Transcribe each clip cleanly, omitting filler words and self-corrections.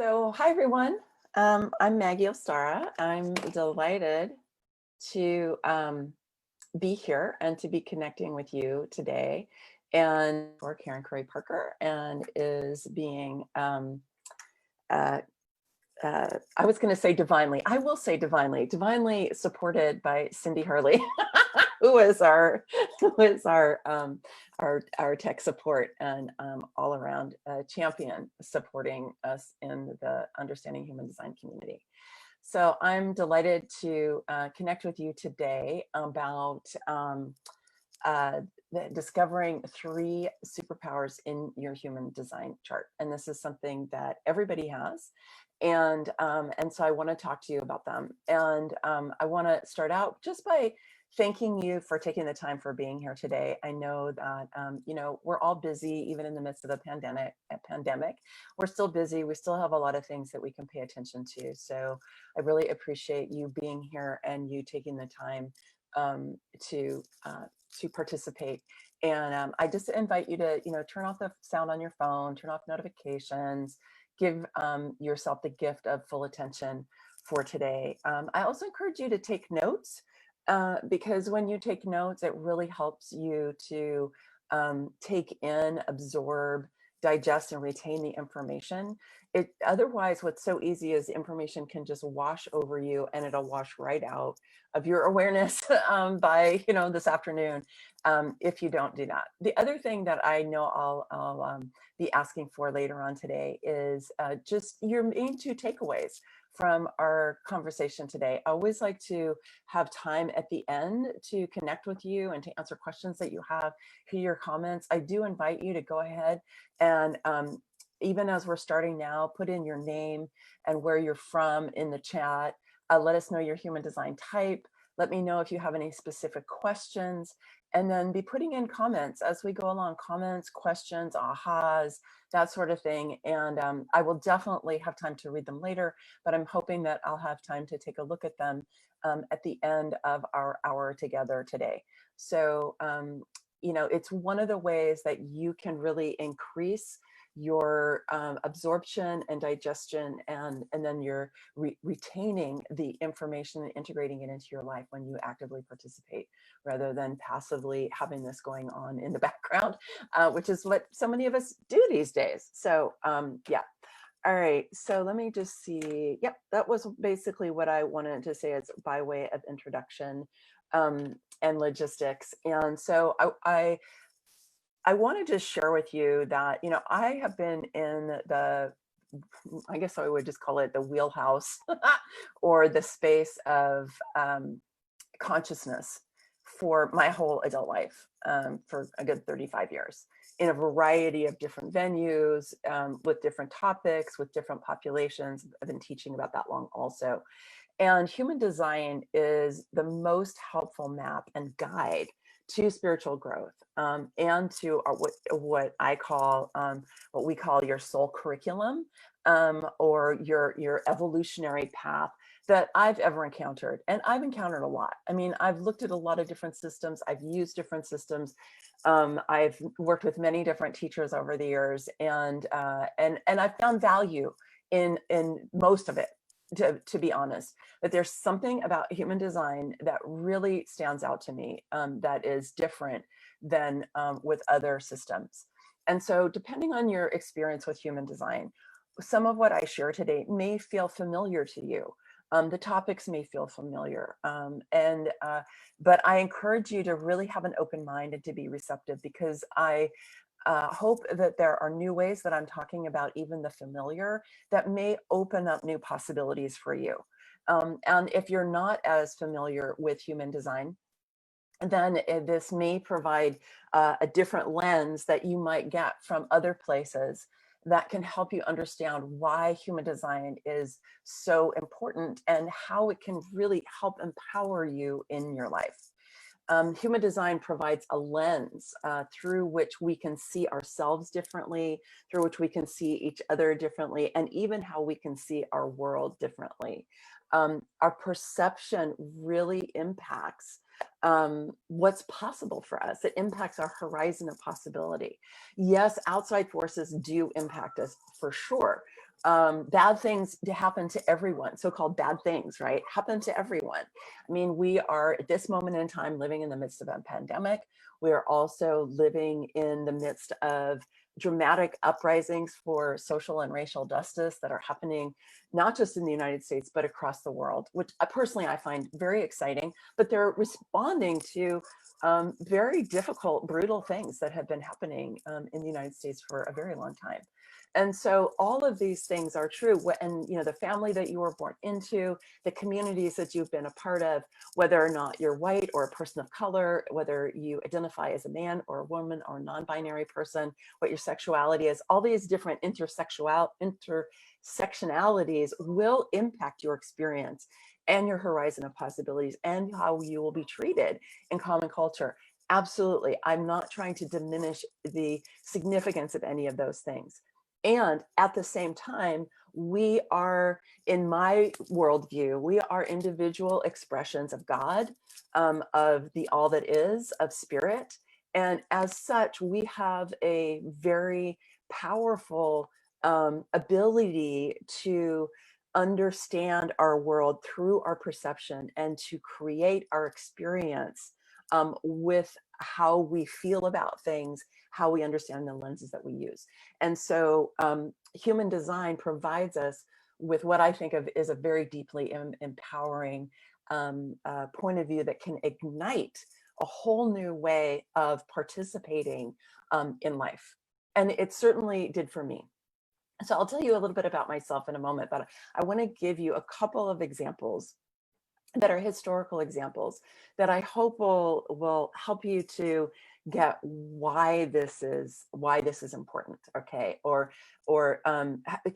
So, hi everyone. I'm Maggie Ostara. I'm delighted to be here and to be connecting with you today. And for Karen Curry Parker, and is being, uh, I was going to say divinely. I will say divinely supported by Cindy Hurley, who is our tech support and all around champion supporting us in the Understanding Human Design community. So I'm delighted to connect with you today about discovering 3 superpowers in your human design chart. And this is something that everybody has. And so I want to talk to you about them. And I want to start out just by thanking you for taking the time for being here today. I know that, we're all busy, even in the midst of a pandemic. We're still busy. We still have a lot of things that we can pay attention to. So I really appreciate you being here and you taking the time to participate. And I just invite you to, turn off the sound on your phone, turn off notifications, give yourself the gift of full attention for today. I also encourage you to take notes because when you take notes, it really helps you to take in, absorb, digest, and retain the information. Otherwise, what's so easy is information can just wash over you and it'll wash right out of your awareness by this afternoon if you don't do that. The other thing that I know I'll be asking for later on today is just your main 2 takeaways from our conversation today. I always like to have time at the end to connect with you and to answer questions that you have, hear your comments. I do invite you to go ahead and even as we're starting now, put in your name and where you're from in the chat. Let us know your human design type. Let me know if you have any specific questions, and then be putting in comments as we go along, comments, questions, ahas, that sort of thing. And I will definitely have time to read them later, but I'm hoping that I'll have time to take a look at them at the end of our hour together today. So, it's one of the ways that you can really increase your absorption and digestion, and then you're retaining the information and integrating it into your life when you actively participate rather than passively having this going on in the background, which is what so many of us do these days. So yeah. All right, so let me just see. Yep, that was basically what I wanted to say as by way of introduction and logistics. And so I wanted to share with you that, I have been in I guess I would just call it the wheelhouse or the space of consciousness for my whole adult life, for a good 35 years in a variety of different venues, with different topics, with different populations. I've been teaching about that long also. And human design is the most helpful map and guide to spiritual growth, and to what I call, what we call your soul curriculum, or your evolutionary path that I've ever encountered. And I've encountered a lot. I mean, I've looked at a lot of different systems. I've used different systems. I've worked with many different teachers over the years, and I've found value in most of it. To be honest, but there's something about human design that really stands out to me, that is different than with other systems. And so depending on your experience with human design, some of what I share today may feel familiar to you. The topics may feel familiar, but I encourage you to really have an open mind and to be receptive, because I hope that there are new ways that I'm talking about even the familiar that may open up new possibilities for you. And if you're not as familiar with human design, then this may provide a different lens that you might get from other places that can help you understand why human design is so important and how it can really help empower you in your life. Human design provides a lens through which we can see ourselves differently, through which we can see each other differently, and even how we can see our world differently. Our perception really impacts what's possible for us. It impacts our horizon of possibility. Yes, outside forces do impact us for sure, bad things happen to everyone, so-called bad things, right? Happen to everyone. I mean, we are at this moment in time living in the midst of a pandemic. We are also living in the midst of dramatic uprisings for social and racial justice that are happening not just in the United States, but across the world, which personally I find very exciting, but they're responding to very difficult, brutal things that have been happening in the United States for a very long time. And so all of these things are true. And you know, the family that you were born into, the communities that you've been a part of, whether or not you're white or a person of color, whether you identify as a man or a woman or a non-binary person, what your sexuality is, all these different intersectionalities will impact your experience and your horizon of possibilities and how you will be treated in common culture. Absolutely. I'm not trying to diminish the significance of any of those things. And at the same time, we are, in my worldview, we are individual expressions of God, of the all that is, of spirit. And as such, we have a very powerful ability to understand our world through our perception and to create our experience with how we feel about things, how we understand the lenses that we use. And so human design provides us with what I think of is a very deeply empowering point of view that can ignite a whole new way of participating in life. And it certainly did for me. So I'll tell you a little bit about myself in a moment, but I want to give you a couple of examples that are historical examples that I hope will help you to get why this is important, okay, or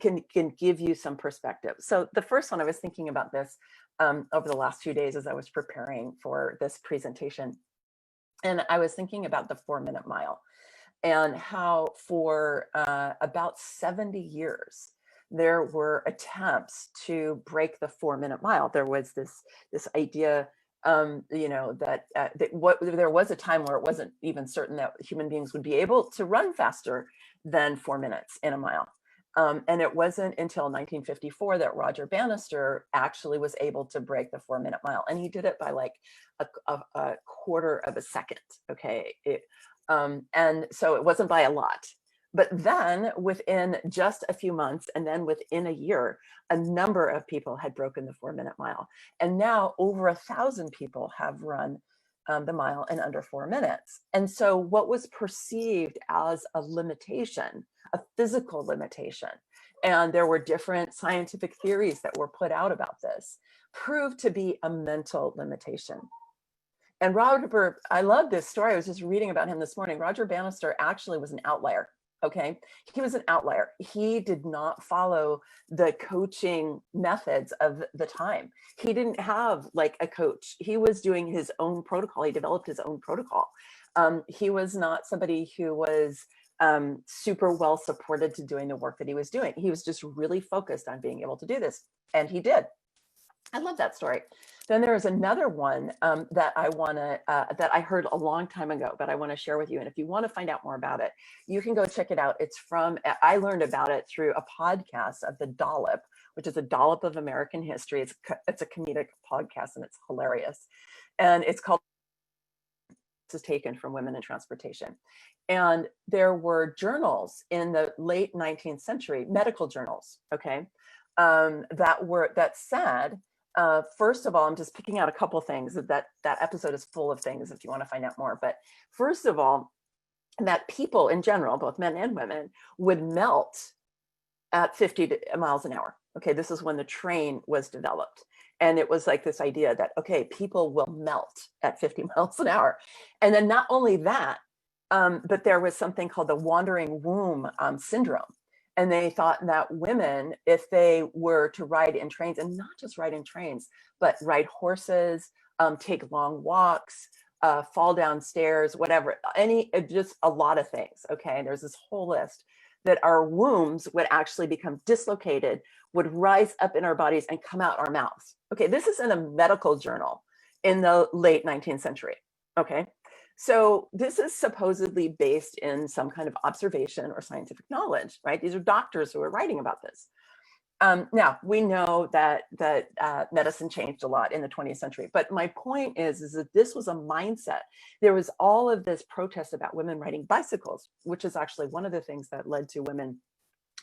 can give you some perspective. So the first one, I was thinking about this over the last 2 days as I was preparing for this presentation, and I was thinking about the 4-minute mile and how for about 70 years there were attempts to break the 4-minute mile. There was this idea, you know, that there was a time where it wasn't even certain that human beings would be able to run faster than 4 minutes in a mile. And it wasn't until 1954 that Roger Bannister actually was able to break the 4-minute mile, and he did it by like a quarter of a second. Okay, and so it wasn't by a lot. But then within just a few months, and then within a year, a number of people had broken the 4-minute mile. And now over 1,000 people have run the mile in under 4 minutes. And so what was perceived as a limitation, a physical limitation, and there were different scientific theories that were put out about this, proved to be a mental limitation. And Roger, I love this story. I was just reading about him this morning. Roger Bannister actually was an outlier. Okay, he was an outlier. He did not follow the coaching methods of the time. He didn't have like a coach. He was doing his own protocol. He developed his own protocol. He was not somebody who was super well supported to doing the work that he was doing. He was just really focused on being able to do this, and he did. I love that story. Then there is another one that I heard a long time ago, but I want to share with you. And if you want to find out more about it, you can go check it out. It's from, I learned about it through a podcast of The Dollop, which is a dollop of American history. It's a comedic podcast and it's hilarious. And it's called, this is taken from Women in Transportation. And there were journals in the late 19th century, medical journals, okay, that said, first of all, I'm just picking out a couple things. That episode is full of things if you want to find out more. But first of all, that people in general, both men and women, would melt at 50 miles an hour. Okay, this is when the train was developed. And it was like this idea that, okay, people will melt at 50 miles an hour. And then not only that, but there was something called the wandering womb syndrome. And they thought that women, if they were to ride in trains, and not just ride in trains, but ride horses, take long walks, fall down stairs, whatever, just a lot of things, okay? There's this whole list that our wombs would actually become dislocated, would rise up in our bodies and come out our mouths. Okay, this is in a medical journal in the late 19th century, okay? So this is supposedly based in some kind of observation or scientific knowledge, right? These are doctors who are writing about this. Now we know that medicine changed a lot in the 20th century, but my point is that this was a mindset. There was all of this protest about women riding bicycles, which is actually one of the things that led to women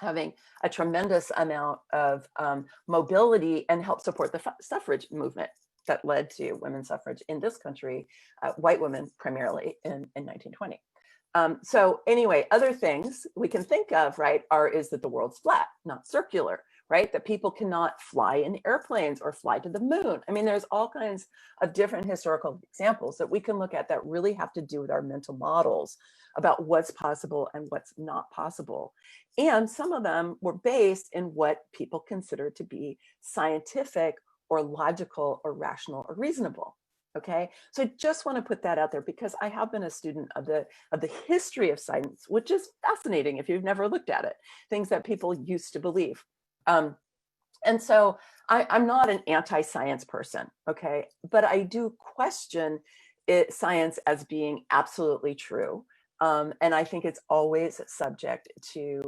having a tremendous amount of mobility and helped support the suffrage movement that led to women's suffrage in this country, white women primarily in 1920. So anyway, other things we can think of, right, is that the world's flat, not circular, right? That people cannot fly in airplanes or fly to the moon. I mean, there's all kinds of different historical examples that we can look at that really have to do with our mental models about what's possible and what's not possible. And some of them were based in what people consider to be scientific or logical or rational or reasonable. Okay, so I just want to put that out there because I have been a student of the history of science, which is fascinating if you've never looked at it, things that people used to believe. And so I'm not an anti-science person, okay, but I do question science as being absolutely true. And I think it's always subject to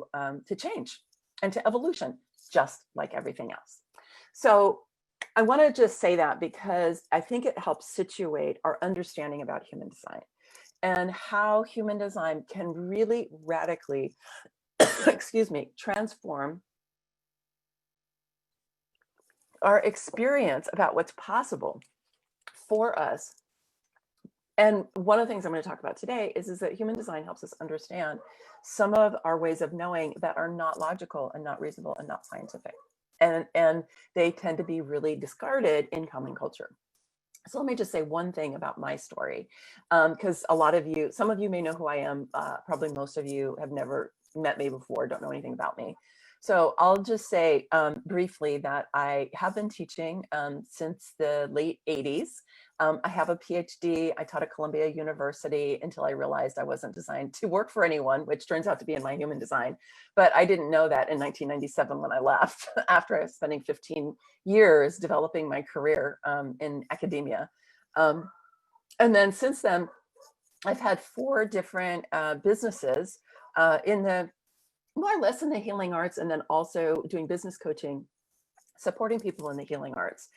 change and to evolution, just like everything else. So I want to just say that because I think it helps situate our understanding about human design and how human design can really radically, excuse me, transform our experience about what's possible for us. And one of the things I'm going to talk about today is that human design helps us understand some of our ways of knowing that are not logical and not reasonable and not scientific. And they tend to be really discarded in common culture. So let me just say one thing about my story, because some of you may know who I am. Probably most of you have never met me before, don't know anything about me. So I'll just say briefly that I have been teaching since the late 80s. I have a PhD. I taught at Columbia University until I realized I wasn't designed to work for anyone, which turns out to be in my human design. But I didn't know that in 1997 when I left, after I was spending 15 years developing my career in academia. And then since then, I've had 4 different businesses in the more or less in the healing arts, and then also doing business coaching, supporting people in the healing arts.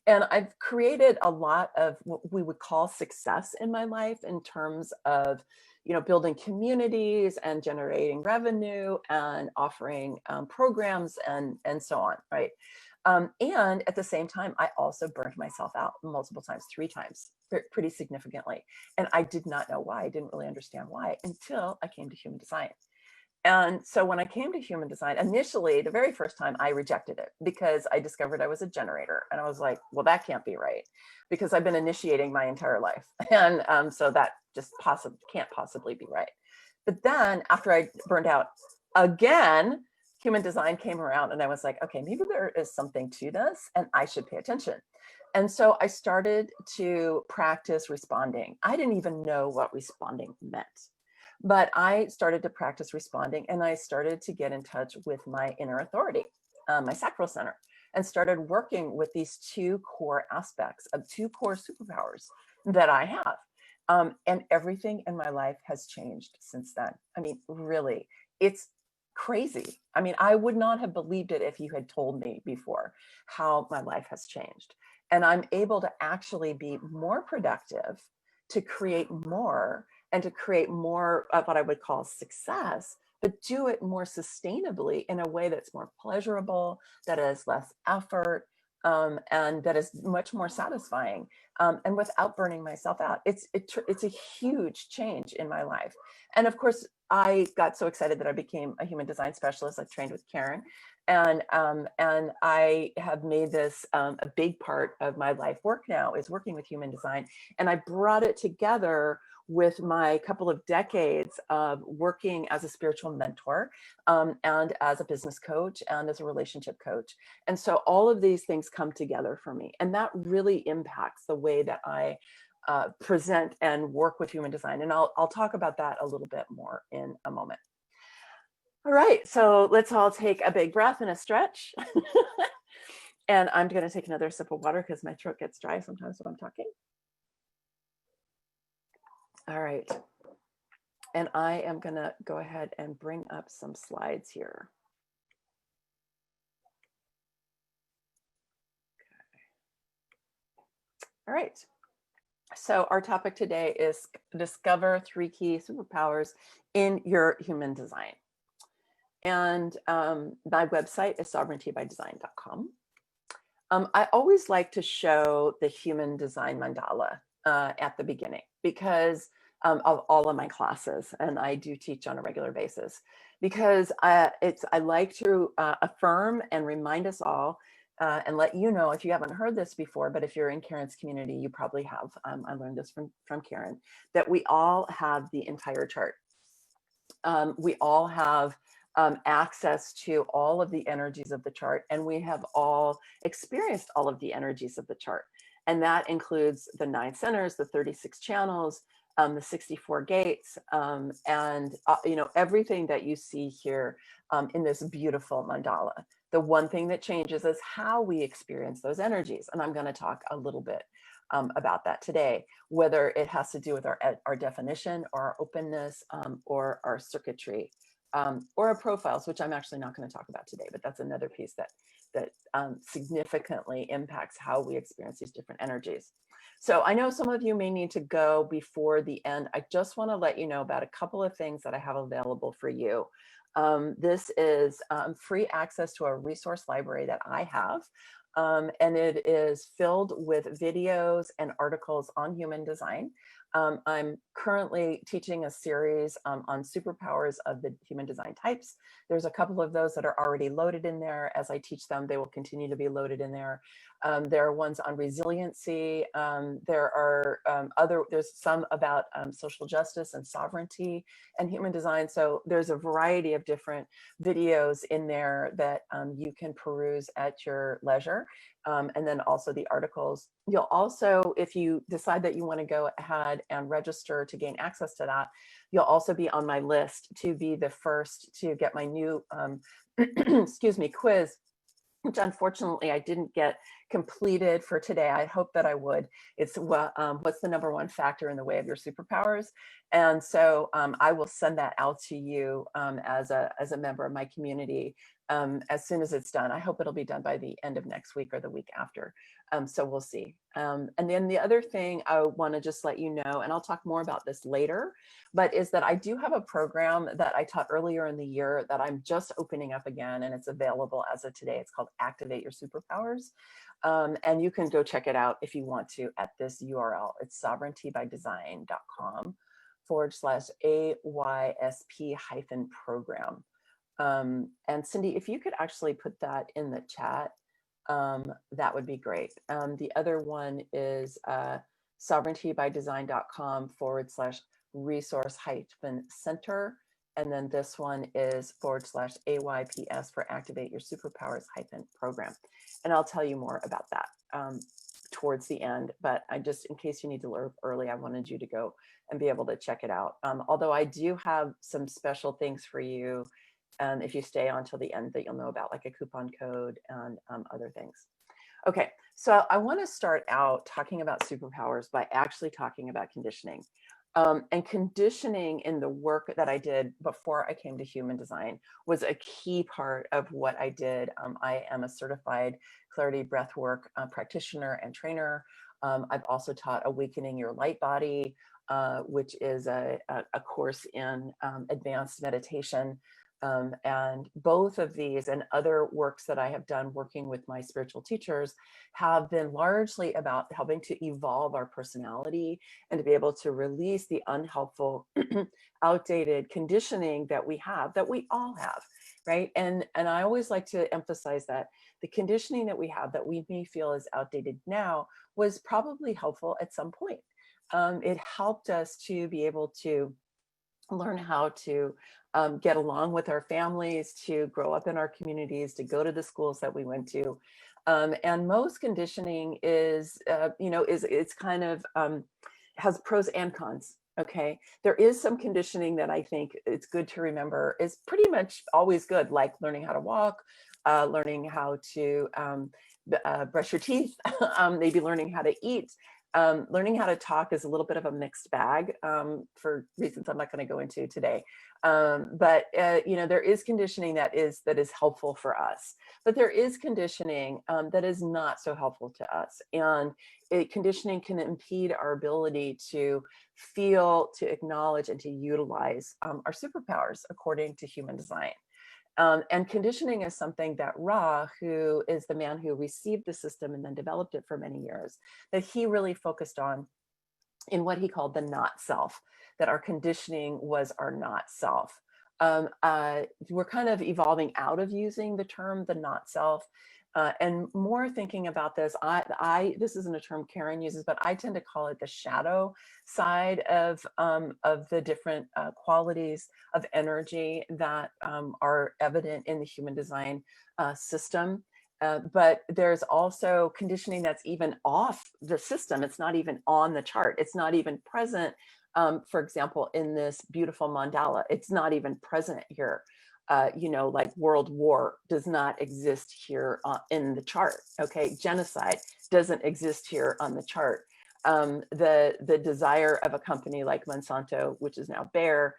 And I've created a lot of what we would call success in my life in terms of, building communities and generating revenue and offering programs and so on, right? And at the same time, I also burned myself out multiple times, 3 times, pretty significantly. And I did not know why. I didn't really understand why until I came to human design. And so when I came to human design, initially, the very first time I rejected it because I discovered I was a generator. And I was like, well, that can't be right because I've been initiating my entire life. And so that just can't possibly be right. But then after I burned out again, human design came around and I was like, okay, maybe there is something to this and I should pay attention. And so I started to practice responding. I didn't even know what responding meant. But I started to practice responding and I started to get in touch with my inner authority, my sacral center, and started working with these 2 core aspects of 2 core superpowers that I have. And everything in my life has changed since then. I mean, really, it's crazy. I mean, I would not have believed it if you had told me before how my life has changed. And I'm able to actually be more productive, to create more, and to create more of what I would call success, but do it more sustainably in a way that's more pleasurable, that is less effort, and that is much more satisfying, and without burning myself out. It's a huge change in my life. And of course, I got so excited that I became a human design specialist. I trained with Karen, and I have made this a big part of my life work now, is working with human design. And I brought it together with my couple of decades of working as a spiritual mentor, and as a business coach and as a relationship coach. And so all of these things come together for me. And that really impacts the way that I present and work with human design. And I'll talk about that a little bit more in a moment. All right, so let's all take a big breath and a stretch. And I'm going to take another sip of water because my throat gets dry sometimes when I'm talking. All right. And I am going to go ahead and bring up some slides here. All right. So our topic today is discover 3 key superpowers in your human design. And my website is sovereigntybydesign.com. I always like to show the human design mandala at the beginning because of all of my classes, and I do teach on a regular basis, because I like to affirm and remind us all and let you know, if you haven't heard this before, but if you're in Karen's community, you probably have. I learned this from Karen, that we all have the entire chart. We all have access to all of the energies of the chart, and we have all experienced all of the energies of the chart. And that includes the 9 centers, the 36 channels, the 64 gates, and everything that you see here in this beautiful mandala. The one thing that changes is how we experience those energies. And I'm going to talk a little bit about that today, whether it has to do with our definition or our openness or our circuitry or our profiles, which I'm actually not going to talk about today, but that's another piece that significantly impacts how we experience these different energies. So I know some of you may need to go before the end. I just want to let you know about a couple of things that I have available for you. This is free access to a resource library that I have. And it is filled with videos and articles on human design. I'm currently teaching a series on superpowers of the human design types. There's a couple of those that are already loaded in there. As I teach them, they will continue to be loaded in there. There are ones on resiliency. There are there's some about social justice and sovereignty and human design. So there's a variety of different videos in there that you can peruse at your leisure. And then also the articles. You'll also, if you decide that you want to go ahead and register to gain access to that, you'll also be on my list to be the first to get my new, excuse me, quiz, which unfortunately I didn't get completed for today. I hope that I would. It's what's the number 1 factor in the way of your superpowers? And so I will send that out to you as a member of my community as soon as it's done. I hope it'll be done by the end of next week or the week after. So we'll see. And then the other thing I want to just let you know, and I'll talk more about this later, but is that I do have a program that I taught earlier in the year that I'm just opening up again, and it's available as of today. It's called Activate Your Superpowers. And you can go check it out if you want to at this URL. It's sovereigntybydesign.com/AYSP-program. And Cindy, if you could actually put that in the chat, that would be great. The other one is sovereigntybydesign.com/resource-center. And then this one is /AYPS for Activate Your Superpowers-program. And I'll tell you more about that towards the end, but I just, in case you need to learn early, I wanted you to go and be able to check it out. Although I do have some special things for you if you stay on till the end that you'll know about, like a coupon code and other things. Okay, so I want to start out talking about superpowers by actually talking about conditioning. And conditioning in the work that I did before I came to human design was a key part of what I did. I am a certified clarity breathwork practitioner and trainer. I've also taught Awakening Your Light Body, which is a course in advanced meditation. And both of these and other works that I have done working with my spiritual teachers have been largely about helping to evolve our personality and to be able to release the unhelpful, outdated conditioning that we have, that we all have, right? And I always like to emphasize that the conditioning that we have that we may feel is outdated now was probably helpful at some point. It helped us to be able to learn how to get along with our families, to grow up in our communities, to go to the schools that we went to. And most conditioning is, it's kind of has pros and cons. Okay, there is some conditioning that I think it's good to remember is pretty much always good, like learning how to walk, learning how to brush your teeth, maybe learning how to eat. learning how to talk is a little bit of a mixed bag for reasons I'm not going to go into today. But there is conditioning that is helpful for us, but there is conditioning that is not so helpful to us. And conditioning can impede our ability to feel, to acknowledge, and to utilize our superpowers according to human design. And conditioning is something that Ra, who is the man who received the system and then developed it for many years, that he really focused on in what he called the not self, that our conditioning was our not self. We're kind of evolving out of using the term the not self and more thinking about this. This isn't a term Karen uses, but I tend to call it the shadow side of the different qualities of energy that are evident in the human design system. But there's also conditioning that's even off the system. It's not even on the chart. It's not even present. For example, in this beautiful mandala, it's not even present here. Like world war does not exist here in the chart. Okay, genocide doesn't exist here on the chart. The desire of a company like Monsanto, which is now Bayer,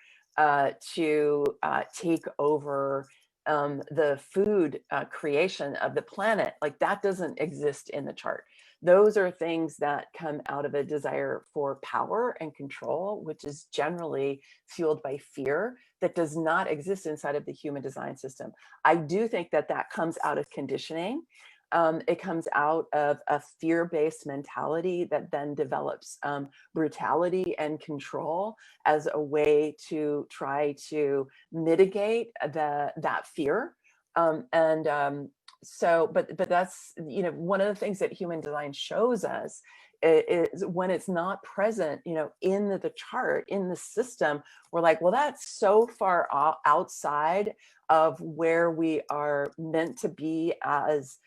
to take over the food creation of the planet, like that doesn't exist in the chart. Those are things that come out of a desire for power and control, which is generally fueled by fear, that does not exist inside of the human design system. I do think that that comes out of conditioning. It comes out of a fear-based mentality that then develops brutality and control as a way to try to mitigate that fear. But that's, one of the things that human design shows us is when it's not present, in the chart, in the system, we're like, well, that's so far outside of where we are meant to be as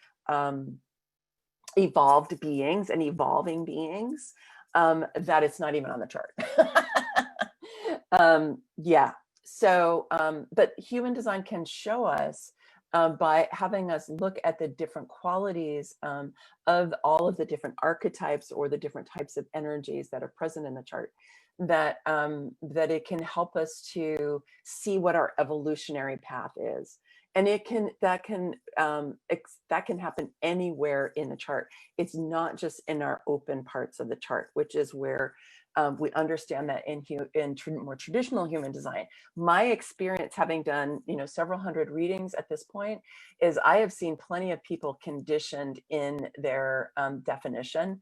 evolved beings and evolving beings, that it's not even on the chart. Yeah. So, but human design can show us by having us look at the different qualities of all of the different archetypes or the different types of energies that are present in the chart, that it can help us to see what our evolutionary path is. And that can happen anywhere in the chart. It's not just in our open parts of the chart, which is where we understand that in more traditional human design. My experience, having done several hundred readings at this point, is I have seen plenty of people conditioned in their definition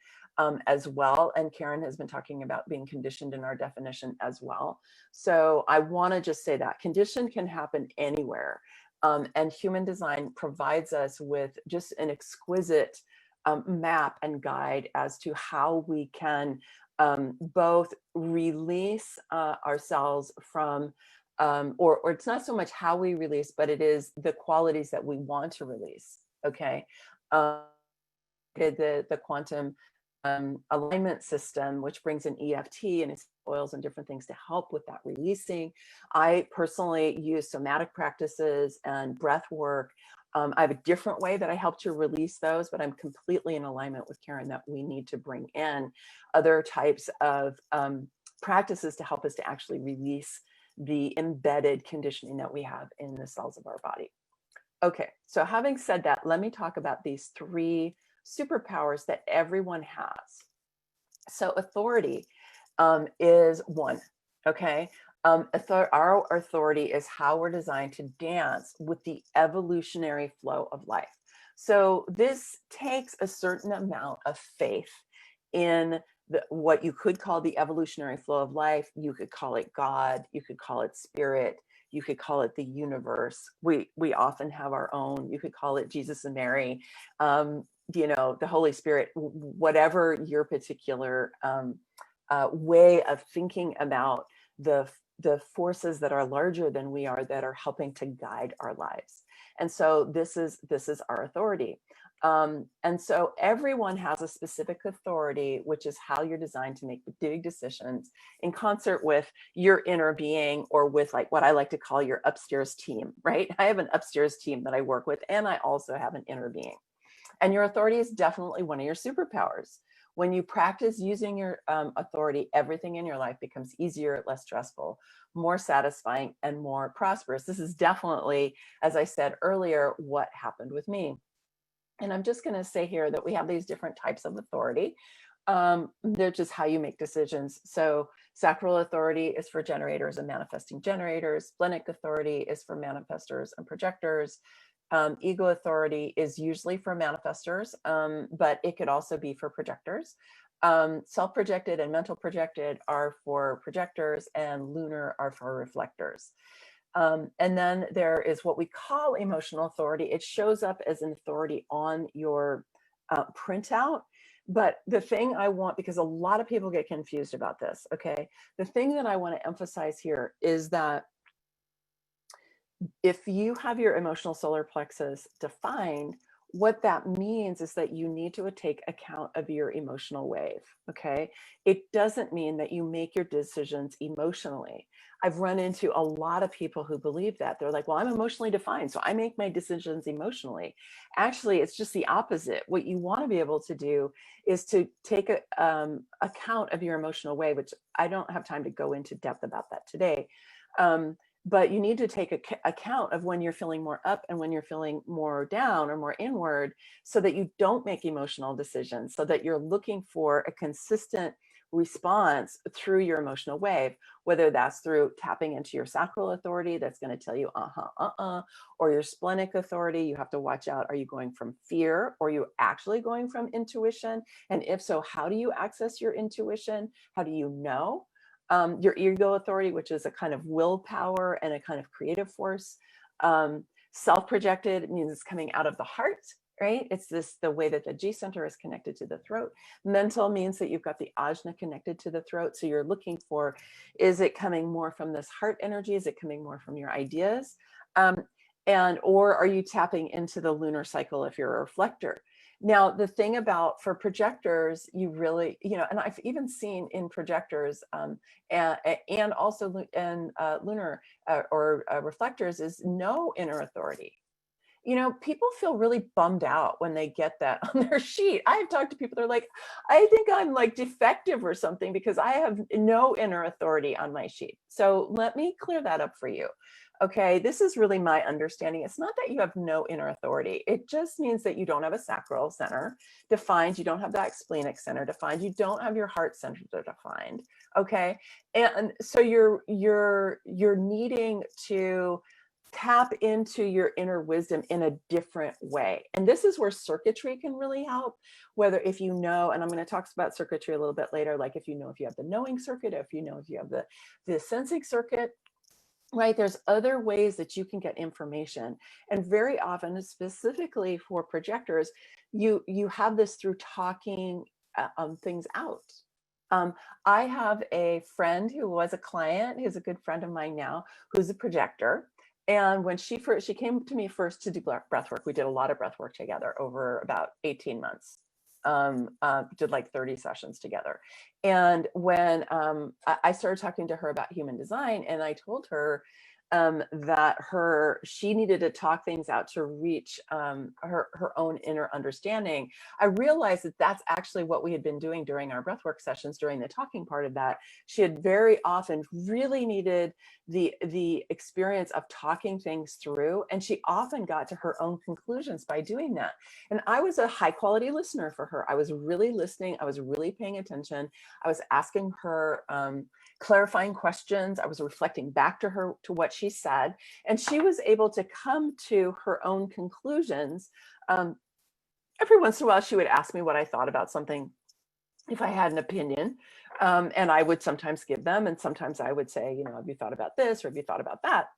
as well. And Karen has been talking about being conditioned in our definition as well. So I want to just say that condition can happen anywhere. And human design provides us with just an exquisite map and guide as to how we can both release ourselves from, or it's not so much how we release, but it is the qualities that we want to release. Okay. The quantum alignment system, which brings in EFT and oils and different things to help with that releasing. I personally use somatic practices and breath work. I have a different way that I help to release those, but I'm completely in alignment with Karen that we need to bring in other types of practices to help us to actually release the embedded conditioning that we have in the cells of our body. Okay, so having said that, let me talk about these 3 superpowers that everyone has. So authority is one, okay? Our authority is how we're designed to dance with the evolutionary flow of life. So this takes a certain amount of faith in what you could call the evolutionary flow of life. You could call it God, you could call it spirit, you could call it the universe. We often have our own. You could call it Jesus and Mary, the Holy Spirit, whatever your particular way of thinking about the forces that are larger than we are, that are helping to guide our lives. And so this is our authority. And so everyone has a specific authority, which is how you're designed to make big decisions in concert with your inner being, or with like what I like to call your upstairs team, right? I have an upstairs team that I work with, and I also have an inner being. And your authority is definitely one of your superpowers. When you practice using your authority, everything in your life becomes easier, less stressful, more satisfying, and more prosperous. This is definitely, as I said earlier, what happened with me. And I'm just going to say here that we have these different types of authority. They're just how you make decisions. So sacral authority is for generators and manifesting generators. Splenic authority is for manifestors and projectors. Ego authority is usually for manifestors, but it could also be for projectors. Self-projected and mental projected are for projectors, and lunar are for reflectors. And then there is what we call emotional authority. It shows up as an authority on your printout. But the thing I want, because a lot of people get confused about this, okay? The thing that I want to emphasize here is that if you have your emotional solar plexus defined, what that means is that you need to take account of your emotional wave, okay? It doesn't mean that you make your decisions emotionally. I've run into a lot of people who believe that. They're like, well, I'm emotionally defined, so I make my decisions emotionally. Actually, it's just the opposite. What you want to be able to do is to take account of your emotional wave, which I don't have time to go into depth about that today. But you need to take account of when you're feeling more up and when you're feeling more down or more inward, so that you don't make emotional decisions, so that you're looking for a consistent response through your emotional wave, whether that's through tapping into your sacral authority, that's going to tell you, or your splenic authority. You have to watch out. Are you going from fear, or are you actually going from intuition? And if so, how do you access your intuition? How do you know? Your ego authority, which is a kind of willpower and a kind of creative force. Self-projected means it's coming out of the heart, right? It's the way that the G center is connected to the throat. Mental means that you've got the ajna connected to the throat. So you're looking for, is it coming more from this heart energy? Is it coming more from your ideas? Or are you tapping into the lunar cycle if you're a reflector? Now, the thing about, for projectors, you really, and I've even seen in projectors and also in lunar or reflectors is no inner authority. People feel really bummed out when they get that on their sheet. I've talked to people, they're like, I think I'm like defective or something because I have no inner authority on my sheet. So let me clear that up for you. Okay, this is really my understanding. It's not that you have no inner authority. It just means that you don't have a sacral center defined. You don't have that splenic center defined. You don't have your heart center defined. Okay, and so you're needing to tap into your inner wisdom in a different way. And this is where circuitry can really help, whether if you know, and I'm going to talk about circuitry a little bit later, like if you have the knowing circuit, if you have the sensing circuit, right? There's other ways that you can get information. And very often, specifically for projectors, you have this through talking things out. I have a friend who was a client, who's a good friend of mine now, who's a projector. And when she came to me first to do breath work, we did a lot of breath work together over about 18 months. Did like 30 sessions together. And when I started talking to her about human design, and I told her that she needed to talk things out to reach her own inner understanding, I realized that that's actually what we had been doing during our breathwork sessions. During the talking part of that, she had very often really needed the experience of talking things through, and she often got to her own conclusions by doing that. And I was a high quality listener for her. I was really listening. I was really paying attention. I was asking her clarifying questions. I was reflecting back to her to what she said, and she was able to come to her own conclusions. Every once in a while, she would ask me what I thought about something, if I had an opinion, and I would sometimes give them, and sometimes I would say, have you thought about this, or have you thought about that?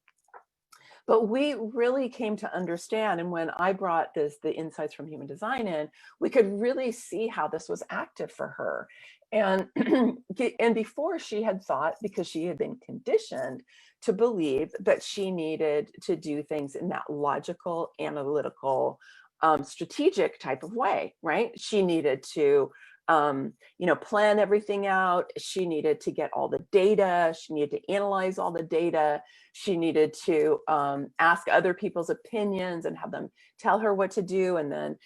But we really came to understand, and when I brought the insights from human design in, we could really see how this was active for her. And before, she had thought, because she had been conditioned to believe that she needed to do things in that logical, analytical, strategic type of way, right? She needed to plan everything out. She needed to get all the data. She needed to analyze all the data. She needed to ask other people's opinions and have them tell her what to do. And then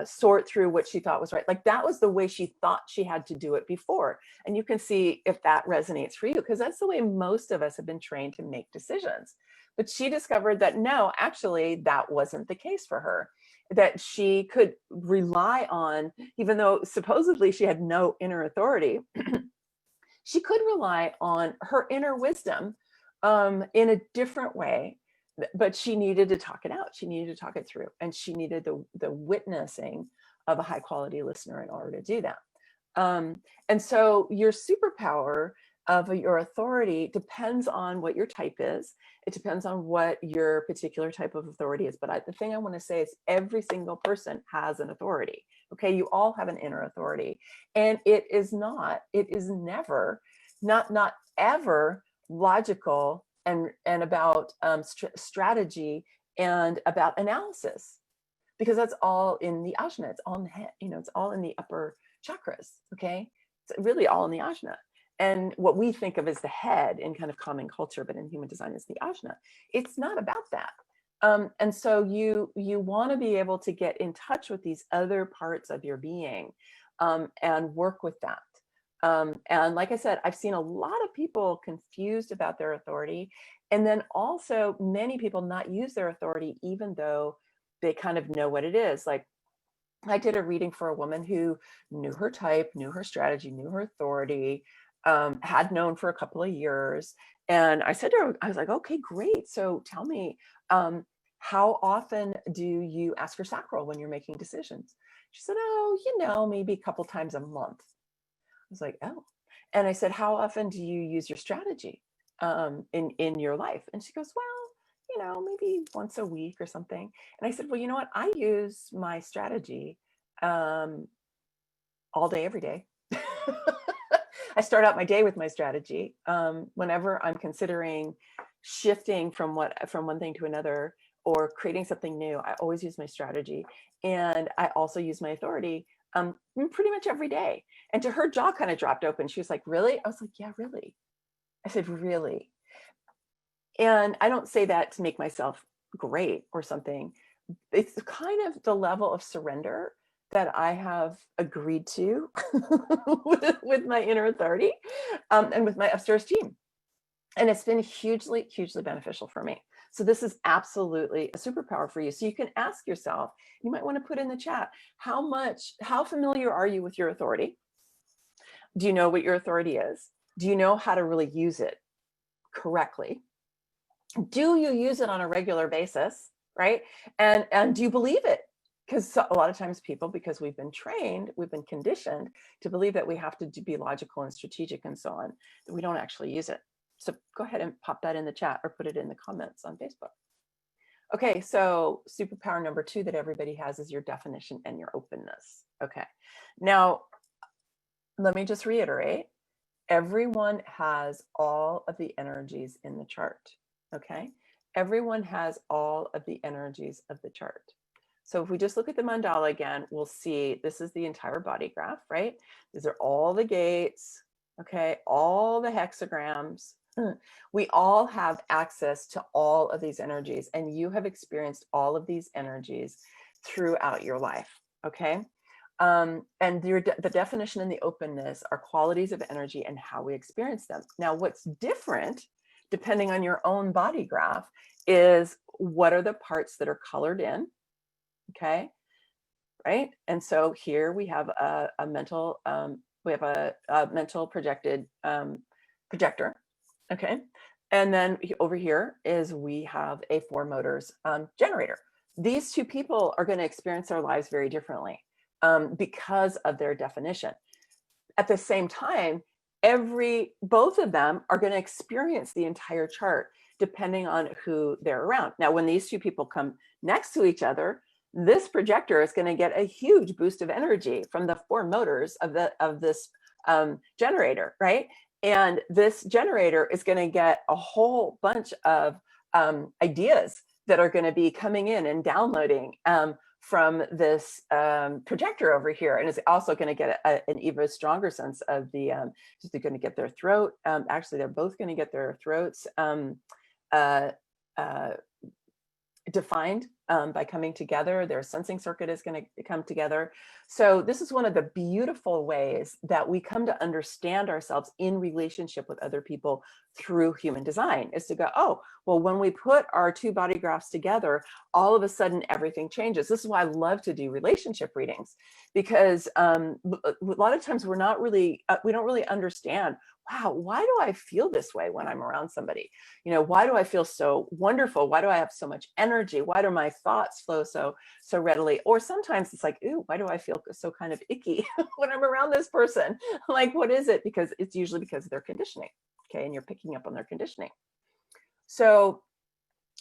sort through what she thought was right. Like that was the way she thought she had to do it before. And you can see if that resonates for you, because that's the way most of us have been trained to make decisions. But she discovered that no, actually, that wasn't the case for her, that she could rely on, even though supposedly she had no inner authority, she could rely on her inner wisdom in a different way, but she needed to talk it out. She needed to talk it through, and she needed the witnessing of a high quality listener in order to do that. And so your superpower of your authority depends on what your type is. It depends on what your particular type of authority is. But the thing I want to say is every single person has an authority. Okay, you all have an inner authority, and it is never, not ever logical and about strategy and about analysis, because that's all in the ajna. It's all in the head, it's all in the upper chakras. Okay, it's really all in the ajna. And what we think of as the head in kind of common culture, but in human design is the ajna. It's not about that. And so you want to be able to get in touch with these other parts of your being and work with that. And like I said, I've seen a lot of people confused about their authority, and then also many people not use their authority even though they kind of know what it is. Like I did a reading for a woman who knew her type, knew her strategy, knew her authority, had known for a couple of years. And I said to her, I was like, okay, great. So tell me, how often do you ask for sacral when you're making decisions? She said, oh, maybe a couple times a month. I was like, oh. And I said, how often do you use your strategy in your life? And she goes, well, maybe once a week or something. And I said, well, you know what? I use my strategy all day, every day. I start out my day with my strategy. Whenever I'm considering shifting from one thing to another or creating something new, I always use my strategy. And I also use my authority pretty much every day. And to her jaw kind of dropped open. She was like, really? I was like, yeah, really. I said, really? And I don't say that to make myself great or something. It's kind of the level of surrender that I have agreed to with my inner authority and with my upstairs team. And it's been hugely, hugely beneficial for me. So this is absolutely a superpower for you. So you can ask yourself, you might want to put in the chat, how familiar are you with your authority? Do you know what your authority is? Do you know how to really use it correctly? Do you use it on a regular basis, right? And do you believe it? Because a lot of times people, because we've been trained, we've been conditioned to believe that we have to be logical and strategic and so on, that we don't actually use it. So go ahead and pop that in the chat or put it in the comments on Facebook. Okay, so superpower number 2 that everybody has is your definition and your openness. Okay, now let me just reiterate, everyone has all of the energies in the chart. Okay, everyone has all of the energies of the chart. So if we just look at the mandala again, we'll see this is the entire body graph, right? These are all the gates, okay, all the hexagrams. We all have access to all of these energies, and you have experienced all of these energies throughout your life, okay? And the definition and the openness are qualities of energy and how we experience them. Now, what's different, depending on your own body graph, is what are the parts that are colored in, okay, right? And so here we have a mental, mental projected projector, okay? And then over here is we have a 4 motors generator. These 2 people are going to experience their lives very differently because of their definition. At the same time, both of them are going to experience the entire chart depending on who they're around. Now, when these 2 people come next to each other, this projector is going to get a huge boost of energy from the 4 motors of this generator, right? And this generator is going to get a whole bunch of ideas that are going to be coming in and downloading from this projector over here, and is also going to get an even stronger sense of the. They're going to get their throat. Actually, they're both going to get their throats defined by coming together. Their sensing circuit is going to come together. So this is one of the beautiful ways that we come to understand ourselves in relationship with other people through human design, is to go, oh, well, when we put our two body graphs together, all of a sudden everything changes. This is why I love to do relationship readings, because a lot of times we don't really understand, wow, why do I feel this way when I'm around somebody? Why do I feel so wonderful? Why do I have so much energy? Why do my thoughts flow so readily? Or sometimes it's like, ooh, why do I feel so kind of icky when I'm around this person? Like, what is it? Because it's usually because of their conditioning. Okay, and you're picking up on their conditioning. So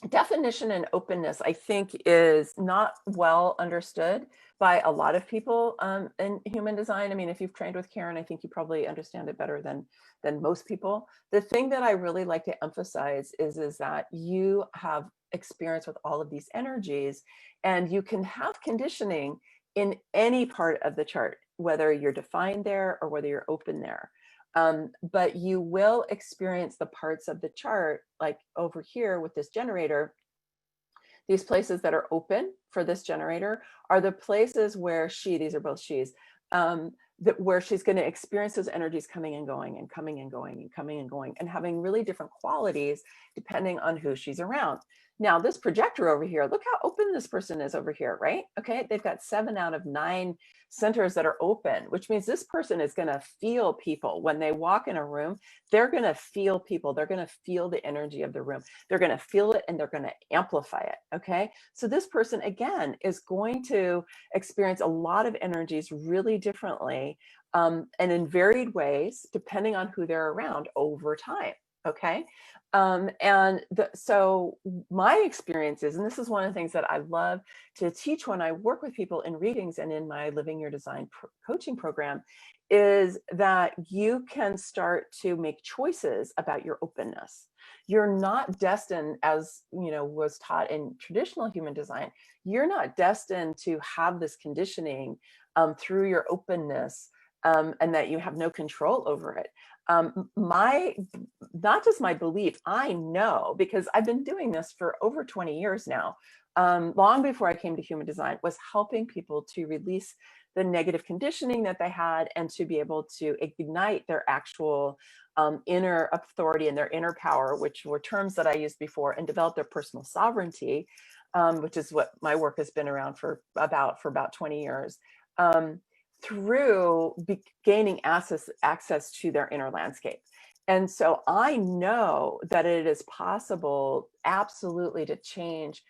definition and openness, I think, is not well understood by a lot of people in human design. I mean, if you've trained with Karen, I think you probably understand it better than most people. The thing that I really like to emphasize is that you have experience with all of these energies, and you can have conditioning in any part of the chart, whether you're defined there or whether you're open there. But you will experience the parts of the chart, like over here with this generator. These places that are open for this generator are the places where these are both she's, where she's going to experience those energies coming and going and coming and going and coming and going, and having really different qualities depending on who she's around. Now, this projector over here, look how open this person is over here, right? Okay, they've got 7 out of 9 centers that are open, which means this person is going to feel people. When they walk in a room, they're going to feel people. They're going to feel the energy of the room. They're going to feel it, and they're going to amplify it. Okay, so this person, again, is going to experience a lot of energies really differently, and in varied ways, depending on who they're around over time. Okay. So my experiences, and this is one of the things that I love to teach when I work with people in readings and in my Living Your Design coaching program, is that you can start to make choices about your openness. You're not destined, as was taught in traditional human design, you're not destined to have this conditioning through your openness, and that you have no control over it. Not just my belief, I know, because I've been doing this for over 20 years now, long before I came to human design, was helping people to release the negative conditioning that they had, and to be able to ignite their actual inner authority and their inner power, which were terms that I used before, and develop their personal sovereignty, which is what my work has been around for about 20 years. Through gaining access to their inner landscape. And so I know that it is possible, absolutely, to change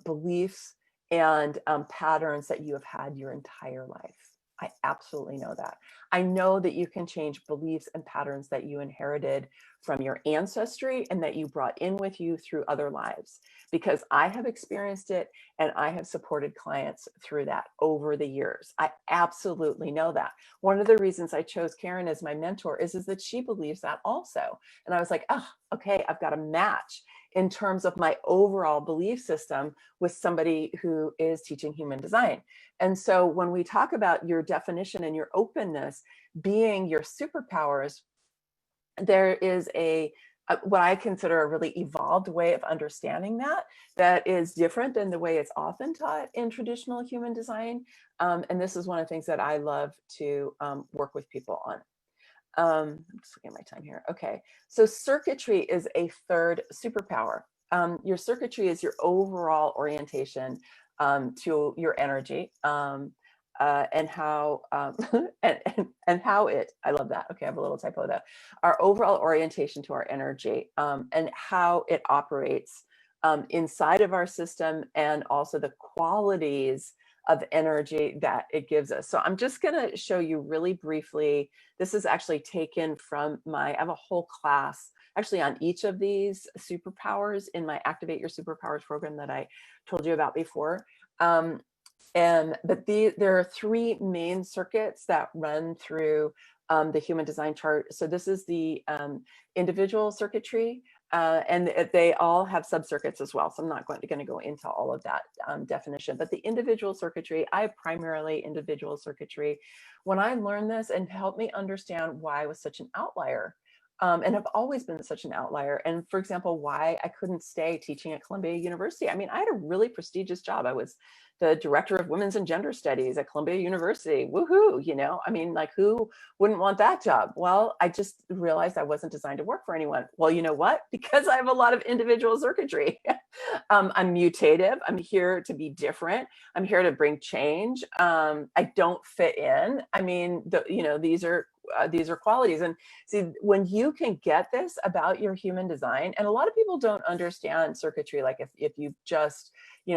beliefs and patterns that you have had your entire life. I absolutely know that. I know that you can change beliefs and patterns that you inherited from your ancestry and that you brought in with you through other lives, because I have experienced it, and I have supported clients through that over the years. I absolutely know that. One of the reasons I chose Karen as my mentor is that she believes that also. And I was like, oh, okay, I've got a match in terms of my overall belief system with somebody who is teaching human design. And so when we talk about your definition and your openness being your superpowers, there is what I consider a really evolved way of understanding that is different than the way it's often taught in traditional human design. And this is one of the things that I love to work with people on. I'm just looking at my time here. Okay, so circuitry is a third superpower. Your circuitry is your overall orientation to your energy, and how and how it. I love that. Okay, I have a little typo there. Our overall orientation to our energy, and how it operates inside of our system, and also the qualities of energy that it gives us. So I'm just going to show you really briefly. This is actually taken from I have a whole class actually on each of these superpowers in my Activate Your Superpowers program that I told you about before. But there are 3 main circuits that run through the human design chart. So this is the individual circuitry, and they all have subcircuits as well. So I'm not going to go into all of that definition, but the individual circuitry, I have primarily individual circuitry. When I learned this, and helped me understand why I was such an outlier, and have always been such an outlier. And for example, why I couldn't stay teaching at Columbia University. I mean, I had a really prestigious job. I was the director of women's and gender studies at Columbia University. Woohoo, you know, I mean, like, who wouldn't want that job? Well, I just realized I wasn't designed to work for anyone. Well, you know what? Because I have a lot of individual circuitry. I'm mutative. I'm here to be different. I'm here to bring change. I don't fit in. I mean, these are qualities. And see, when you can get this about your human design, and a lot of people don't understand circuitry, like if you just,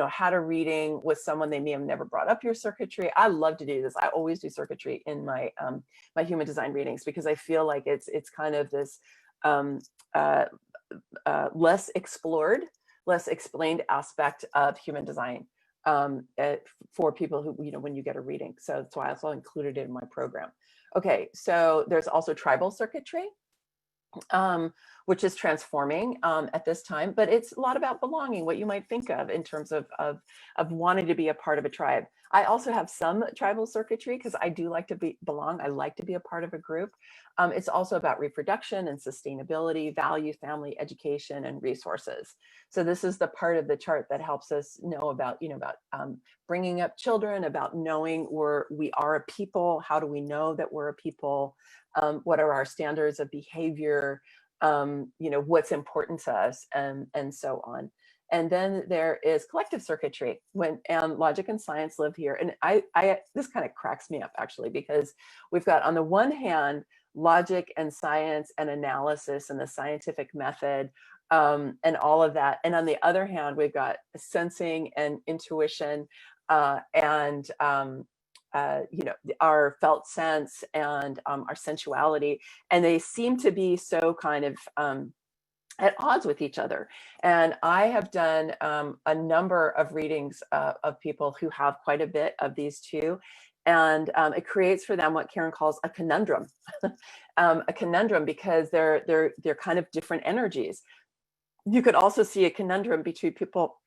had a reading with someone, they may have never brought up your circuitry. I love to do this. I always do circuitry in my my human design readings, because I feel like it's kind of this less explored, less explained aspect of human design for people who, when you get a reading. So that's why I also included it in my program. Okay, so there's also tribal circuitry, which is transforming at this time, but it's a lot about belonging, what you might think of in terms of wanting to be a part of a tribe. I also have some tribal circuitry because I do like to belong. I like to be a part of a group. It's also about reproduction and sustainability, value, family, education, and resources. So this is the part of the chart that helps us know about, bringing up children, about knowing we are a people. How do we know that we're a people? What are our standards of behavior? What's important to us, and so on. And then there is collective circuitry, and logic and science live here. And I this kind of cracks me up, actually, because we've got, on the one hand, logic and science and analysis and the scientific method, and all of that. And on the other hand, we've got sensing and intuition, and our felt sense, and our sensuality. And they seem to be so kind of at odds with each other. And I have done a number of readings of people who have quite a bit of these two. And it creates for them what Karen calls a conundrum, a conundrum, because they're kind of different energies. You could also see a conundrum between people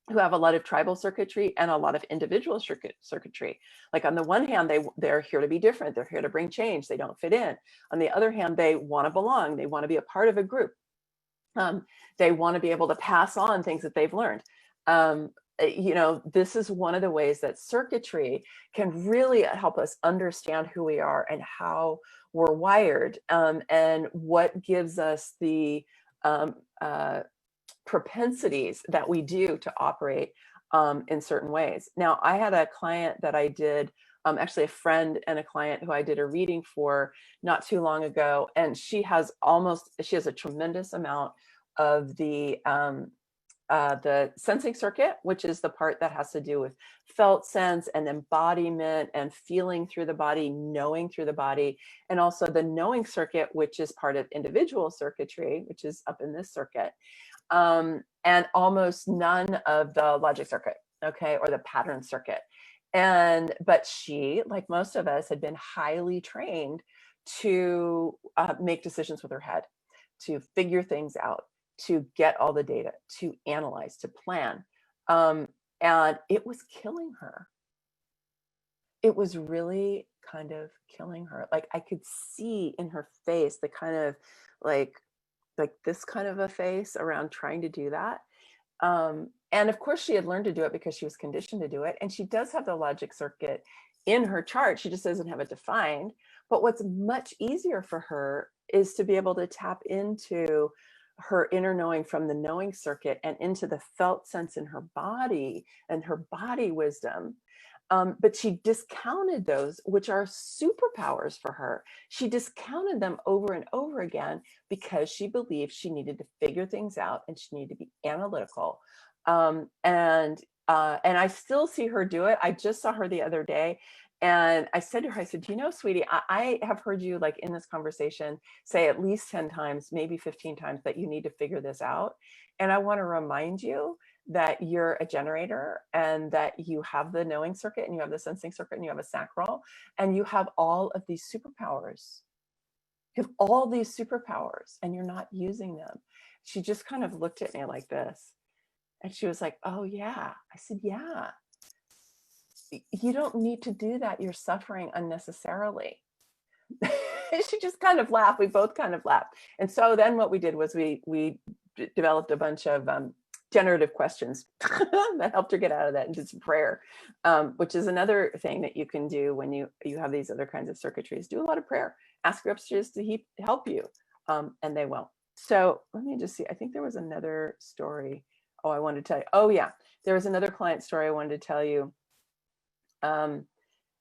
who have a lot of tribal circuitry and a lot of individual circuitry. Like, on the one hand, they're here to be different. They're here to bring change. They don't fit in. On the other hand, they want to belong. They want to be a part of a group. They want to be able to pass on things that they've learned. This is one of the ways that circuitry can really help us understand who we are and how we're wired, and what gives us the propensities that we do to operate in certain ways. Now, I had a client that I did, actually a friend and a client who I did a reading for not too long ago, and she has a tremendous amount of the sensing circuit, which is the part that has to do with felt sense and embodiment and feeling through the body, knowing through the body, and also the knowing circuit, which is part of individual circuitry, which is up in this circuit, and almost none of the logic circuit, okay, or the pattern circuit. But she, like most of us, had been highly trained to make decisions with her head, to figure things out, to get all the data, to analyze, to plan. And it was killing her. It was really kind of killing her. Like, I could see in her face the kind of like this kind of a face around trying to do that. And of course, she had learned to do it because she was conditioned to do it. And she does have the logic circuit in her chart. She just doesn't have it defined. But what's much easier for her is to be able to tap into her inner knowing from the knowing circuit and into the felt sense in her body and her body wisdom. But she discounted those, which are superpowers for her. She discounted them over and over again because she believed she needed to figure things out and she needed to be analytical. And I still see her do it. I just saw her the other day, and I said to her, I said, sweetie, I have heard you, like, in this conversation say at least 10 times, maybe 15 times, that you need to figure this out. And I want to remind you that you're a generator, and that you have the knowing circuit, and you have the sensing circuit, and you have a sacral, and you have all of these superpowers. You have all these superpowers, and you're not using them. She just kind of looked at me like this, and she was like, oh yeah. I said, yeah. You don't need to do that. You're suffering unnecessarily. she just kind of laughed. We both kind of laughed. And so then what we did was we developed a bunch of generative questions that helped her get out of that, and did some prayer, which is another thing that you can do when you have these other kinds of circuitries. Do a lot of prayer. Ask your upstairs to help you, and they will. So let me just see. I think there was another story. Oh, I wanted to tell you. Oh yeah, there was another client story I wanted to tell you.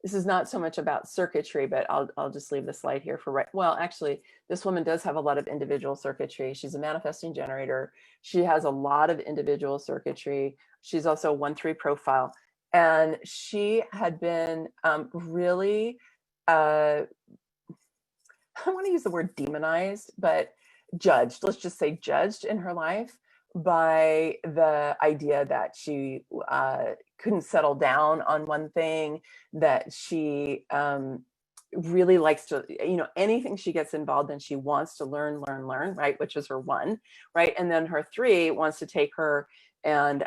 This is not so much about circuitry, but I'll just leave the slide here for right. Well, actually, this woman does have a lot of individual circuitry. She's a manifesting generator. She has a lot of individual circuitry. She's also a 1-3 profile. And she had been really, I want to use the word demonized, but judged, let's just say judged in her life by the idea that she couldn't settle down on one thing, that she really likes to, anything she gets involved in, she wants to learn, right? Which is her 1, right? And then her 3 wants to take her and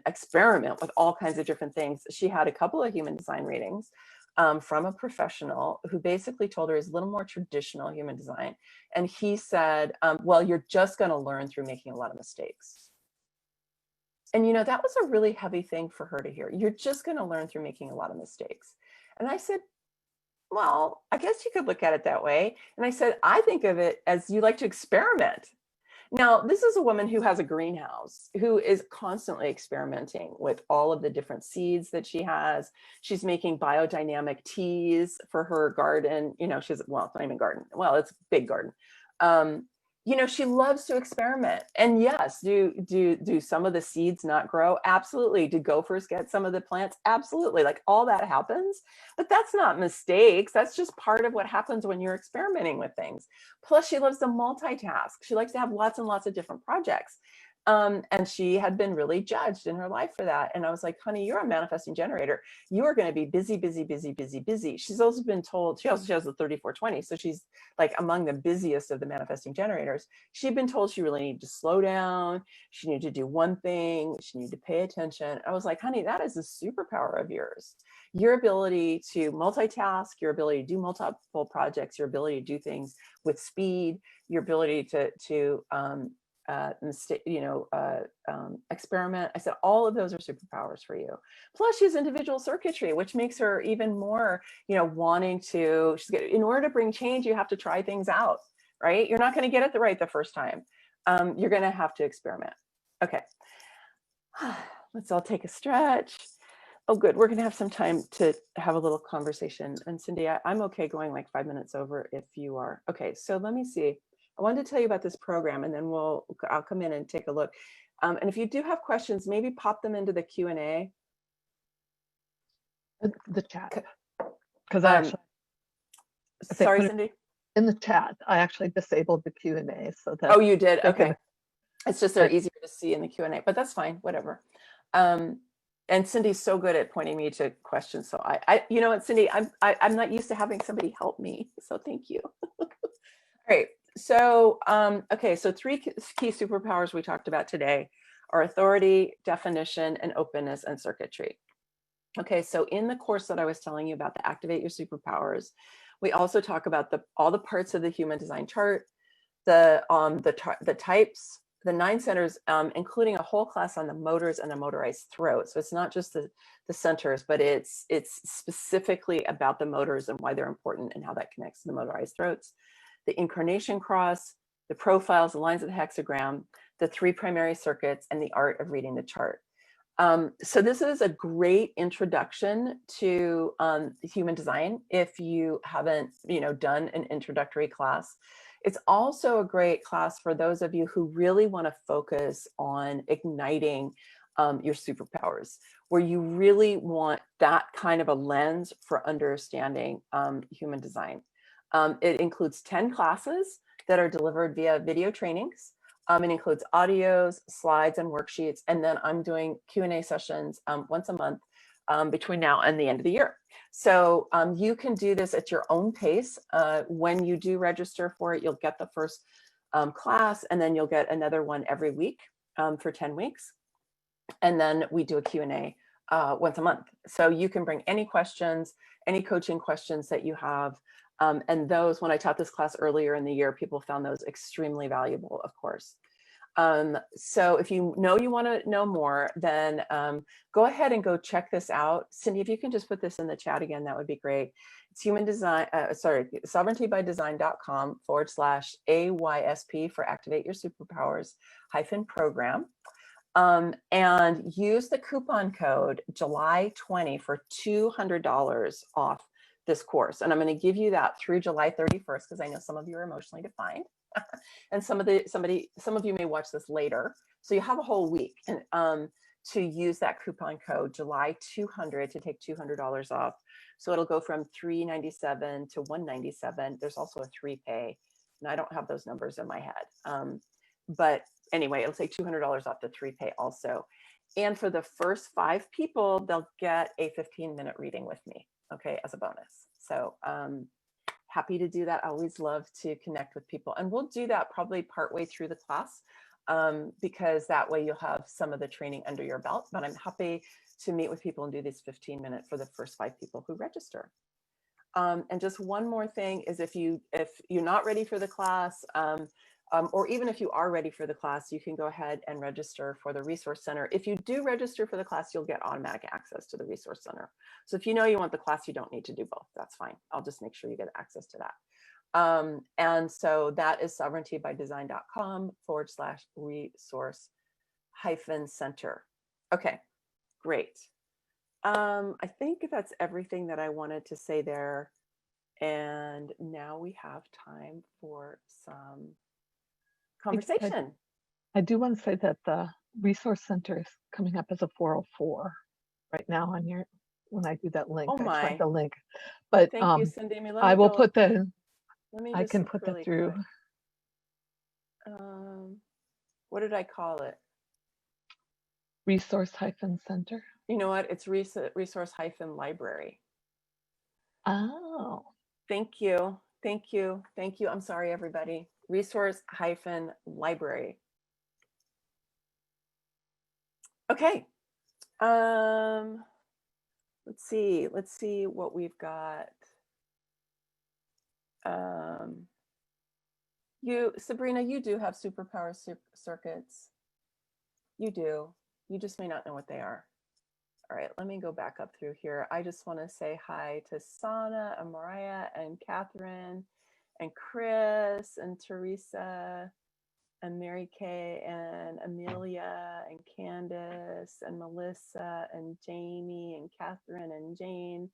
experiment with all kinds of different things. She had a couple of human design readings from a professional who basically told her is a little more traditional human design. And he said, well, you're just going to learn through making a lot of mistakes. And, that was a really heavy thing for her to hear. You're just going to learn through making a lot of mistakes. And I said, well, I guess you could look at it that way. And I said, I think of it as you like to experiment. Now, this is a woman who has a greenhouse, who is constantly experimenting with all of the different seeds that she has. She's making biodynamic teas for her garden. She's, well, it's not even garden. Well, it's a big garden. She loves to experiment. And yes, do some of the seeds not grow? Absolutely. Do gophers get some of the plants? Absolutely. Like, all that happens, but that's not mistakes. That's just part of what happens when you're experimenting with things. Plus, she loves to multitask. She likes to have lots and lots of different projects. And she had been really judged in her life for that. And I was like, honey, you're a manifesting generator. You are going to be busy, busy, busy, busy, busy. She's also been told, she has a 3420. So she's like among the busiest of the manifesting generators. She'd been told she really needed to slow down. She needed to do one thing. She needed to pay attention. I was like, honey, that is a superpower of yours. Your ability to multitask, your ability to do multiple projects, your ability to do things with speed, your ability to experiment. I said, all of those are superpowers for you. Plus, she has individual circuitry, which makes her even more, wanting to, in order to bring change, you have to try things out, right? You're not going to get it right the first time. You're going to have to experiment. Okay. Let's all take a stretch. Oh, good. We're going to have some time to have a little conversation. And Cindy, I'm okay going like 5 minutes over if you are. Okay, so let me see. I wanted to tell you about this program, and then I'll come in and take a look. And if you do have questions, maybe pop them into the Q&A. The chat. Because I actually, sorry, Cindy? In the chat, I actually disabled the Q&A so that. Oh, you did? Okay. It's just they're easier to see in the Q&A, but that's fine, whatever. And Cindy's so good at pointing me to questions. So I you know what, Cindy, I'm not used to having somebody help me. So thank you. All right. So, okay. So 3 key superpowers we talked about today are authority, definition, and openness and circuitry. Okay. So in the course that I was telling you about, the Activate Your Superpowers, we also talk about all the parts of the human design chart, the types, the 9 centers, including a whole class on the motors and the motorized throat. So it's not just the centers, but it's specifically about the motors and why they're important and how that connects to the motorized throats. The incarnation cross, the profiles, the lines of the hexagram, the 3 primary circuits, and the art of reading the chart. So this is a great introduction to human design if you haven't, done an introductory class. It's also a great class for those of you who really want to focus on igniting your superpowers, where you really want that kind of a lens for understanding human design. It includes 10 classes that are delivered via video trainings. It includes audios, slides, and worksheets. And then I'm doing Q&A sessions once a month between now and the end of the year. So you can do this at your own pace. When you do register for it, you'll get the first class, and then you'll get another one every week for 10 weeks. And then we do a Q&A once a month. So you can bring any questions, any coaching questions that you have. And those, when I taught this class earlier in the year, people found those extremely valuable, of course. So if you know you want to know more, then go ahead and go check this out. Cindy, if you can just put this in the chat again, that would be great. It's sovereigntybydesign.com/AYSP for Activate Your Superpowers -program. And use the coupon code July 20 for $200 off this course. And I'm going to give you that through July 31st, because I know some of you are emotionally defined. And some of you may watch this later. So you have a whole week to use that coupon code July 200 to take $200 off. So it'll go from $397 to $197. There's also a 3-pay. And I don't have those numbers in my head. But anyway, it'll take $200 off the 3-pay also. And for the first 5 people, they'll get a 15-minute reading with me, okay, as a bonus. So happy to do that. I always love to connect with people. And we'll do that probably partway through the class, because that way you'll have some of the training under your belt. But I'm happy to meet with people and do this 15-minute for the first 5 people who register. And just one more thing is, if you're not ready for the class, or even if you are ready for the class, you can go ahead and register for the Resource Center. If you do register for the class, you'll get automatic access to the Resource Center. So if you know you want the class, you don't need to do both. That's fine. I'll just make sure you get access to that. And so that is sovereigntybydesign.com/resource-center. Okay, great. I think that's everything that I wanted to say there. And now we have time for some conversation. I do want to say that the Resource Center is coming up as a 404 right now on your, when I do that link. Oh my. I tried the link, but thank you, Cindy. I will put that. I can put really that through. What did I call it? Resource-center. You know what? It's resource-library. Oh. Thank you. Thank you. Thank you. I'm sorry, everybody. Resource-library. Okay. Let's see what we've got. Sabrina, you do have superpower circuits. You do. You just may not know what they are. All right, let me go back up through here. I just want to say hi to Sana and Mariah and Catherine and Chris and Teresa and Mary Kay and Amelia and Candace and Melissa and Jamie and Catherine and Jane.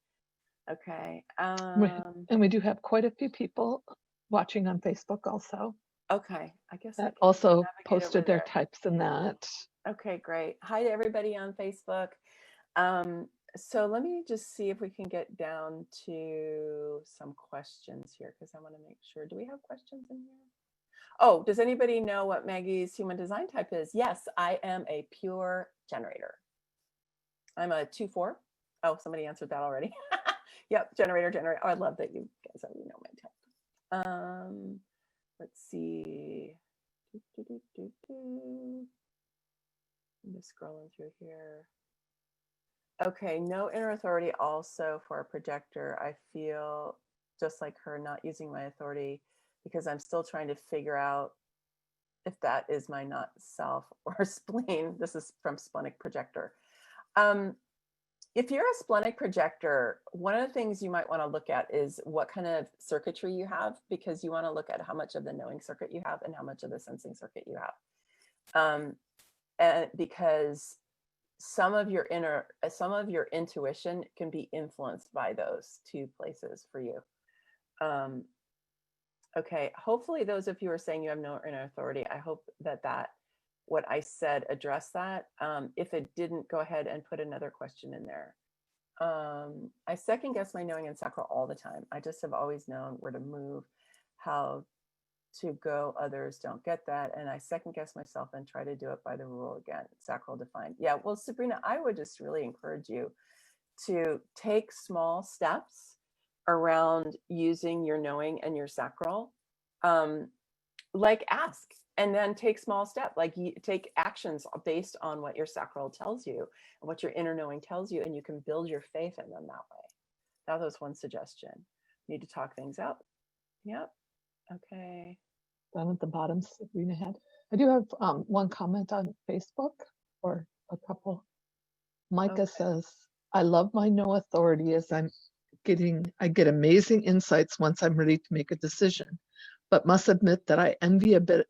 Okay. And we do have quite a few people watching on Facebook also. Okay, I guess that also posted their types in that. Okay, great. Hi to everybody on Facebook. So let me just see if we can get down to some questions here, because I want to make sure. Do we have questions in here? Oh, does anybody know what Maggie's human design type is? Yes, I am a pure generator. I'm a 2-4. Oh, somebody answered that already. Yep, generator. Oh, I love that you guys already know my type. Let's see. I'm just scrolling through here. Okay, no inner authority also for a projector. I feel just like her, not using my authority because I'm still trying to figure out if that is my not self or spleen. This is from Splenic Projector. If you're a splenic projector, one of the things you might want to look at is what kind of circuitry you have, because you want to look at how much of the knowing circuit you have and how much of the sensing circuit you have. And because some of your intuition can be influenced by those 2 places for you. Okay, hopefully those of you who are saying you have no inner authority, I hope that what I said addressed that. If it didn't, go ahead and put another question in there. I second guess my knowing and sacral all the time. I just have always known where to move, how to go. Others don't get that. And I second guess myself and try to do it by the rule again. Sacral defined. Yeah, well, Sabrina, I would just really encourage you to take small steps around using your knowing and your sacral. Like ask, and then take small steps, like take actions based on what your sacral tells you and what your inner knowing tells you, and you can build your faith in them that way. That was one suggestion. Need to talk things out. Yep. Okay. Down at the bottom, Sabrina had. I do have one comment on Facebook, or a couple. Micah Okay. says, I love my no authority as I get amazing insights once I'm ready to make a decision, but must admit that I envy a bit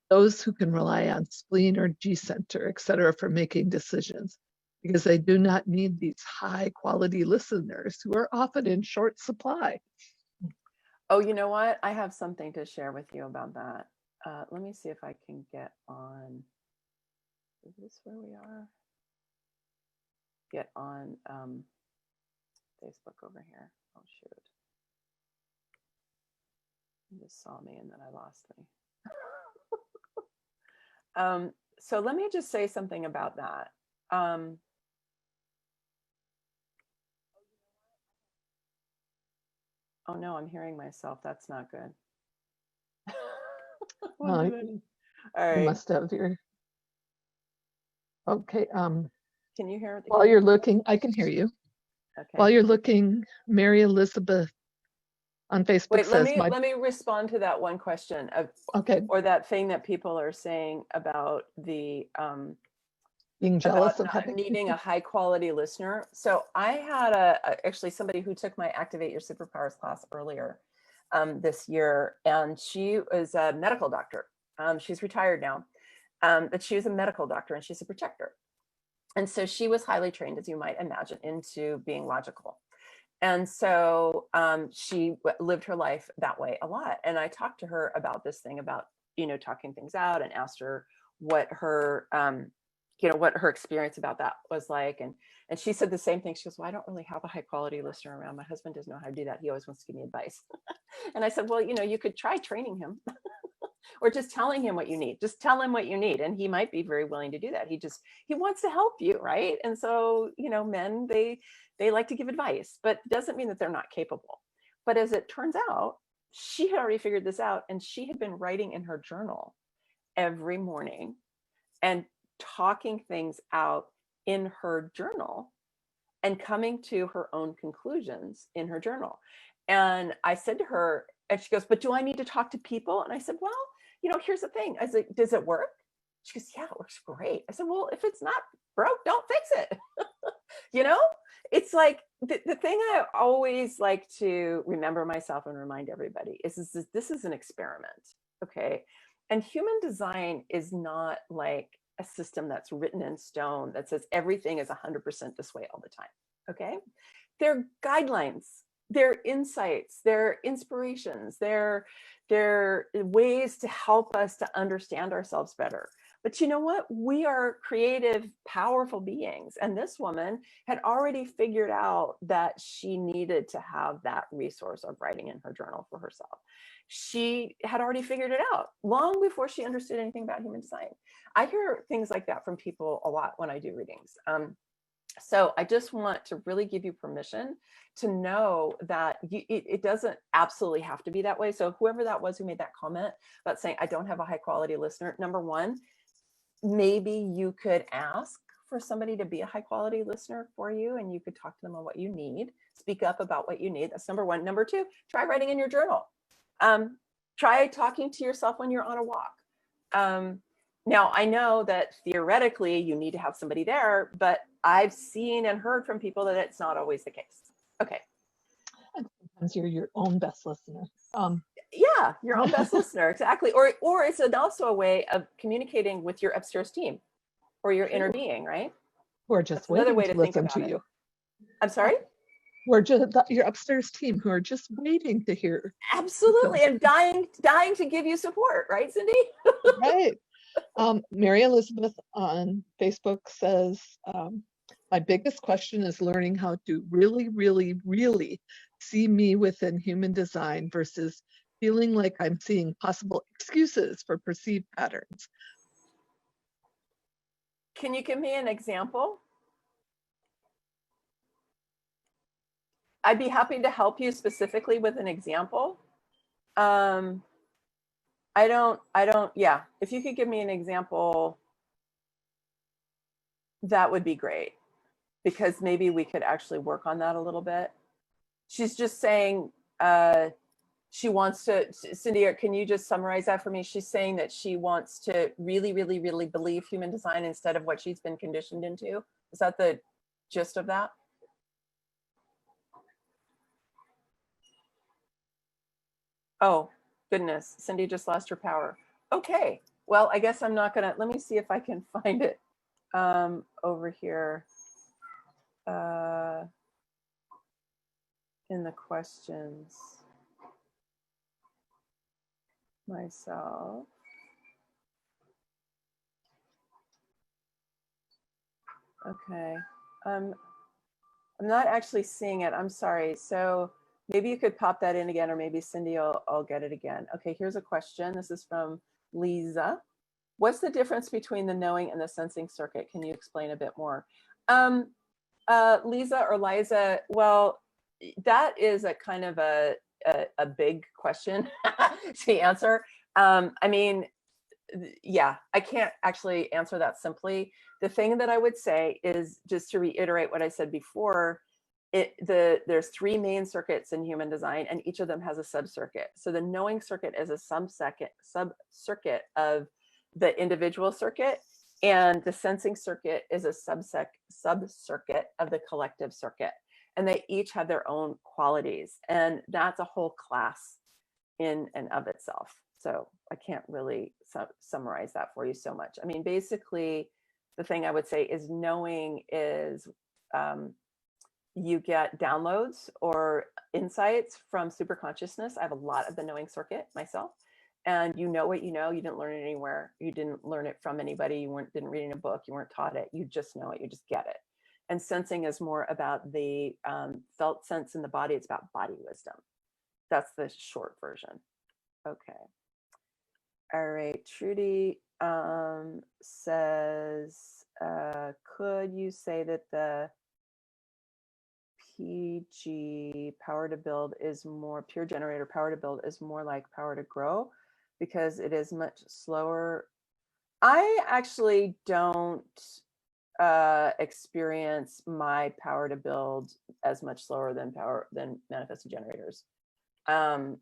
those who can rely on spleen or G-center, etc., for making decisions, because they do not need these high quality listeners who are often in short supply. Oh, you know what? I have something to share with you about that. Let me see if I can get on. Is this where we are? Get on Facebook over here. Oh, shoot. You just saw me and then I lost me. So let me just say something about that. Oh no, I'm hearing myself. That's not good. All You right. must have your, okay. Can you hear? While you're looking, I can hear you. Okay. While you're looking, Mary Elizabeth on Facebook Wait, says, let me respond to that one question of, okay, or that thing that people are saying about the being jealous about of having needing a high quality listener. So I had actually somebody who took my Activate Your Superpowers class earlier this year, and she was a medical doctor. She's retired now, but she was a medical doctor and she's a protector. And so she was highly trained, as you might imagine, into being logical. And so she lived her life that way a lot. And I talked to her about this thing about, talking things out, and asked her what her, what her experience about that was like. And she said the same thing. She goes, well, I don't really have a high quality listener around. My husband doesn't know how to do that. He always wants to give me advice. And I said, well, you could try training him. Or just telling him what you need. Just tell him what you need, and he might be very willing to do that. He wants to help you, right? And so, men, they like to give advice, but it doesn't mean that they're not capable. But as it turns out, she had already figured this out, and she had been writing in her journal every morning and talking things out in her journal and coming to her own conclusions in her journal. And I said to her, and she goes, but do I need to talk to people? And I said, well, here's the thing. I said, does it work? She goes, yeah, it works great. I said, well, if it's not broke, don't fix it. It's like the thing I always like to remember myself and remind everybody is this is an experiment. Okay. And human design is not like a system that's written in stone that says everything is 100% this way all the time. Okay. They're guidelines, they're insights, they're inspirations, they're ways to help us to understand ourselves better. But you know what? We are creative, powerful beings. And this woman had already figured out that she needed to have that resource of writing in her journal for herself. She had already figured it out long before she understood anything about human design. I hear things like that from people a lot when I do readings. So I just want to really give you permission to know that it doesn't absolutely have to be that way. So whoever that was who made that comment about saying, I don't have a high quality listener, number one, maybe you could ask for somebody to be a high quality listener for you, and you could talk to them on what you need, speak up about what you need. That's number one. Number two, try writing in your journal. Try talking to yourself when you're on a walk. Now, I know that theoretically you need to have somebody there, but I've seen and heard from people that it's not always the case. Okay. And sometimes you're your own best listener. Yeah, your own best listener, exactly. Or it's also a way of communicating with your upstairs team or your inner being, right? Who are just That's another waiting way to to think listen about to it. you. I'm sorry? We're just your upstairs team who are just waiting to hear. Absolutely, and dying to give you support, right, Cindy? Right. Mary Elizabeth on Facebook says, my biggest question is learning how to really, really, really see me within human design versus feeling like I'm seeing possible excuses for perceived patterns. Can you give me an example? I'd be happy to help you specifically with an example. Yeah, if you could give me an example, that would be great, because maybe we could actually work on that a little bit. She's just saying she wants to, Cindy, can you just summarize that for me? She's saying that she wants to really, really, really believe human design instead of what she's been conditioned into. Is that the gist of that? Oh, goodness. Cindy just lost her power. Okay. Well, I guess I'm not going to, let me see if I can find it over here in the questions myself. Okay. I'm not actually seeing it. I'm sorry. So maybe you could pop that in again, or maybe Cindy will get it again. Okay, here's a question. This is from Lisa. What's the difference between the knowing and the sensing circuit? Can you explain a bit more? Lisa or Liza, well, that is a kind of a big question to answer. I mean, yeah, I can't actually answer that simply. The thing that I would say is, just to reiterate what I said before, there's three main circuits in human design, and each of them has a sub-circuit. So the knowing circuit is a sub-circuit of the individual circuit, and the sensing circuit is a sub-circuit of the collective circuit. And they each have their own qualities, and that's a whole class in and of itself. So I can't really summarize that for you so much. I mean, basically, the thing I would say is knowing is you get downloads or insights from super consciousness. I have a lot of the knowing circuit myself. And you know what you know. You didn't learn it anywhere. You didn't learn it from anybody. You didn't read in a book. You weren't taught it. You just know it. You just get it. And sensing is more about the felt sense in the body. It's about body wisdom. That's the short version. Okay. All right. Trudy says, could you say that the PG power to build is more, pure generator power to build is more like power to grow because it is much slower? I actually don't experience my power to build as much slower than manifesting generators. I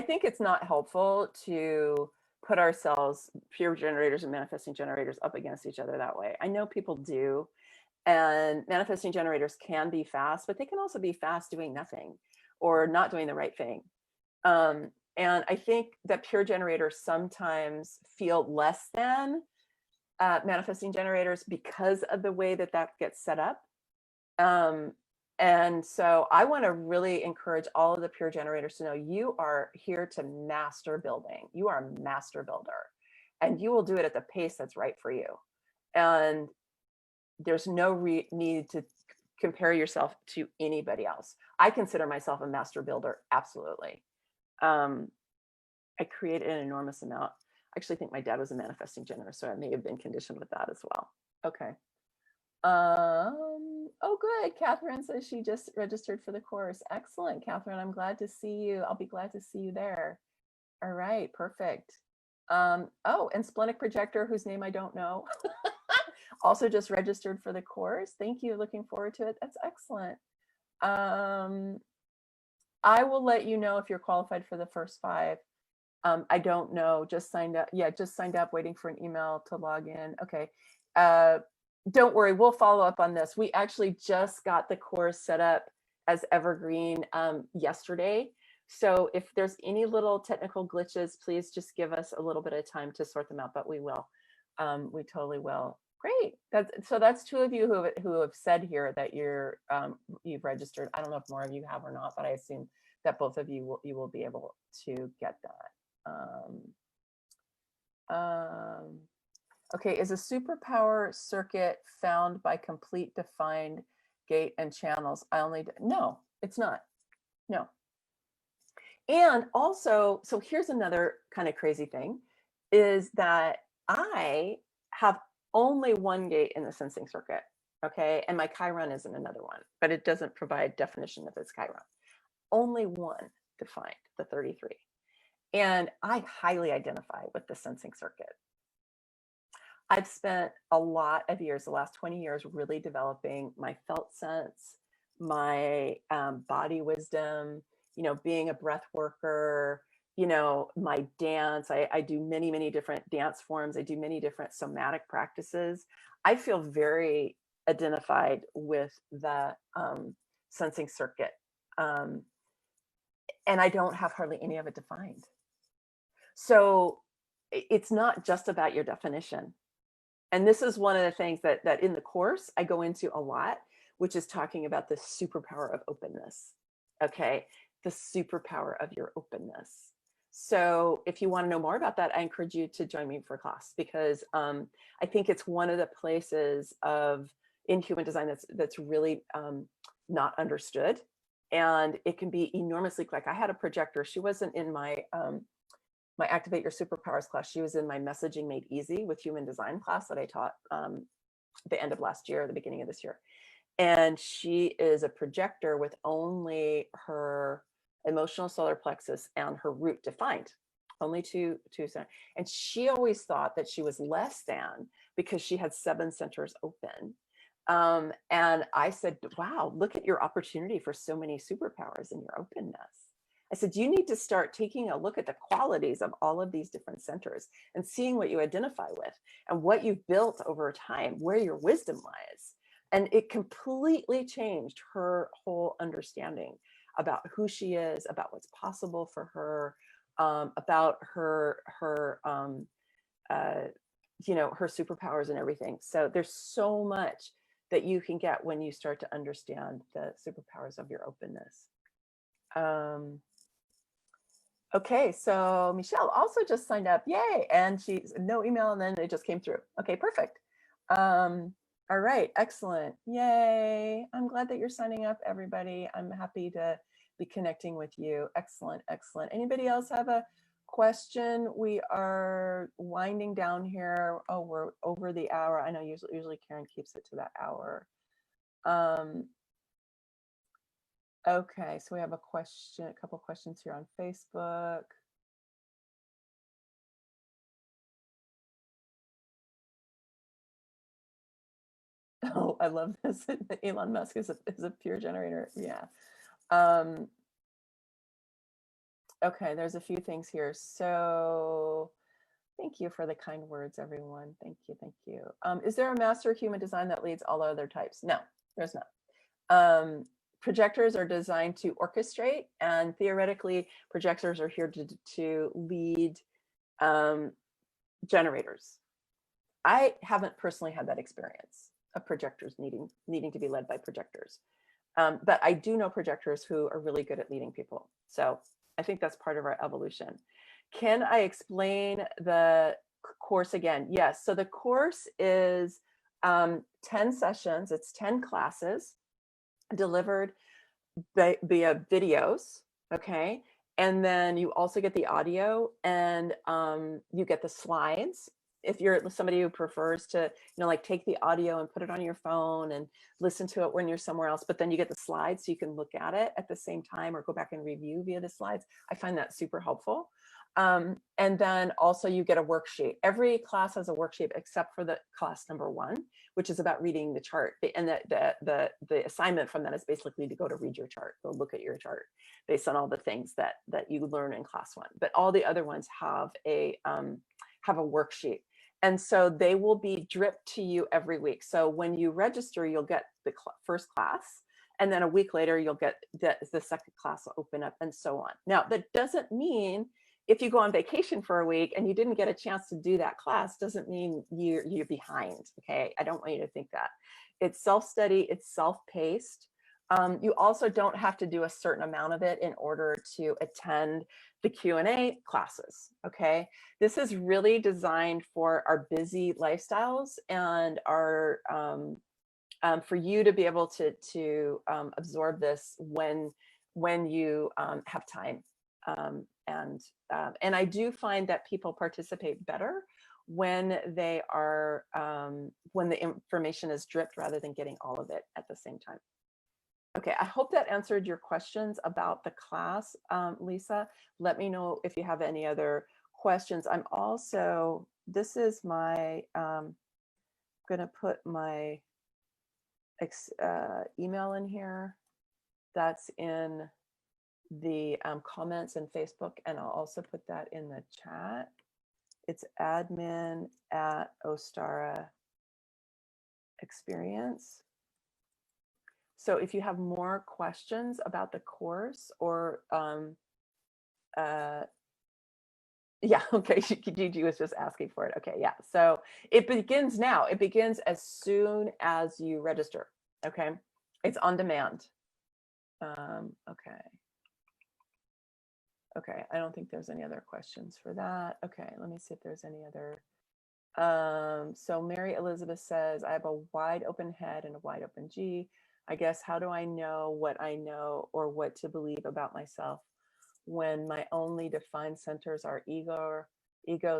think it's not helpful to put ourselves, pure generators and manifesting generators, up against each other that way. I know people do, and manifesting generators can be fast, but they can also be fast doing nothing or not doing the right thing. And I think that pure generators sometimes feel less than manifesting generators because of the way that gets set up. And so I want to really encourage all of the pure generators to know you are here to master building. You are a master builder, and you will do it at the pace that's right for you. And there's no need to compare yourself to anybody else. I consider myself a master builder, absolutely. I created an enormous amount. I actually think my dad was a manifesting generator, so I may have been conditioned with that as well. Okay. Oh, good. Catherine says she just registered for the course. Excellent, Catherine. I'm glad to see you. I'll be glad to see you there. All right, perfect. Oh, and Splenic Projector, whose name I don't know, also just registered for the course. Thank you. Looking forward to it. That's excellent. I will let you know if you're qualified for the first 5. I don't know. Just signed up. Yeah, just signed up, waiting for an email to log in. Okay. Don't worry, we'll follow up on this. We actually just got the course set up as evergreen yesterday. So if there's any little technical glitches, please just give us a little bit of time to sort them out, but we will. We totally will. Great. That's 2 of you who have said here that you've registered. I don't know if more of you have or not, but I assume that both of you will be able to get that. Okay, is a superpower circuit found by complete defined gate and channels? No, it's not. No. And also, so here's another kind of crazy thing, is that I have only one gate in the sensing circuit, okay? And my Chiron is in another one, but it doesn't provide definition of its Chiron. Only one defined, the 33. And I highly identify with the sensing circuit. I've spent a lot of years, the last 20 years, really developing my felt sense, my body wisdom, you know, being a breath worker, you know, my dance. I do many, many different dance forms. I do many different somatic practices. I feel very identified with the sensing circuit. And I don't have hardly any of it defined. So it's not just about your definition. And this is one of the things that in the course I go into a lot, which is talking about the superpower of openness. Okay, the superpower of your openness. So if you want to know more about that, I encourage you to join me for a class, because I think it's one of the places in human design that's really not understood. And it can be enormously, like I had a projector. She wasn't in my Activate Your Superpowers class. She was in my Messaging Made Easy with Human Design class that I taught the end of last year, the beginning of this year. And she is a projector with only her emotional solar plexus and her root defined, only two. And she always thought that she was less than because she had 7 centers open. And I said, wow, look at your opportunity for so many superpowers in your openness. I said, you need to start taking a look at the qualities of all of these different centers and seeing what you identify with and what you've built over time, where your wisdom lies. And it completely changed her whole understanding about who she is, about what's possible for her, about her you know, her superpowers and everything. So there's so much that you can get when you start to understand the superpowers of your openness. Okay, so Michelle also just signed up. Yay. And she's no email, and then it just came through. Okay, perfect. All right, excellent. Yay. I'm glad that you're signing up, everybody. I'm happy to be connecting with you. Excellent, excellent. Anybody else have a question? We are winding down here. Oh, we're over the hour. I know usually Karen keeps it to that hour. Okay, so we have a couple questions here on Facebook. Oh, I love this. Elon Musk is a pure generator. Yeah. Okay, there's a few things here. So thank you for the kind words, everyone. Thank you, thank you. Is there a master human design that leads all other types? No, there's not. Projectors are designed to orchestrate, and theoretically, projectors are here to lead generators. I haven't personally had that experience of projectors needing to be led by projectors. But I do know projectors who are really good at leading people. So I think that's part of our evolution. Can I explain the course again? Yes. So the course is 10 sessions. It's 10 classes delivered via videos. Okay. And then you also get the audio, and you get the slides. If you're somebody who prefers to, you know, like take the audio and put it on your phone and listen to it when you're somewhere else, but then you get the slides so you can look at it at the same time or go back and review via the slides. I find that super helpful. And then also you get a worksheet. Every class has a worksheet except for the class number 1, which is about reading the chart. And the assignment from that is basically to go to read your chart, go look at your chart based on all the things that you learn in class 1. But all the other ones have a worksheet. And so they will be dripped to you every week. So when you register, you'll get the first class. And then a week later, you'll get the second class will open up, and so on. Now, that doesn't mean if you go on vacation for a week and you didn't get a chance to do that class, doesn't mean you're behind. Okay, I don't want you to think that. It's self-study, it's self-paced. You also don't have to do a certain amount of it in order to attend the Q&A classes. Okay, this is really designed for our busy lifestyles and our for you to be able to absorb this when you have time. And I do find that people participate better when they are when the information is dripped rather than getting all of it at the same time. Okay, I hope that answered your questions about the class, Lisa. Let me know if you have any other questions. I'm also, this is my, gonna put my email in here. That's in the comments in Facebook, and I'll also put that in the chat. It's admin@Ostara experience. So if you have more questions about the course or yeah, okay, Gigi was just asking for it. Okay, yeah. So it begins now. It begins as soon as you register. Okay, it's on demand. Okay. Okay, I don't think there's any other questions for that. Okay, let me see if there's any other. So Mary Elizabeth says, I have a wide open head and a wide open G. I guess, how do I know what I know or what to believe about myself when my only defined centers are ego,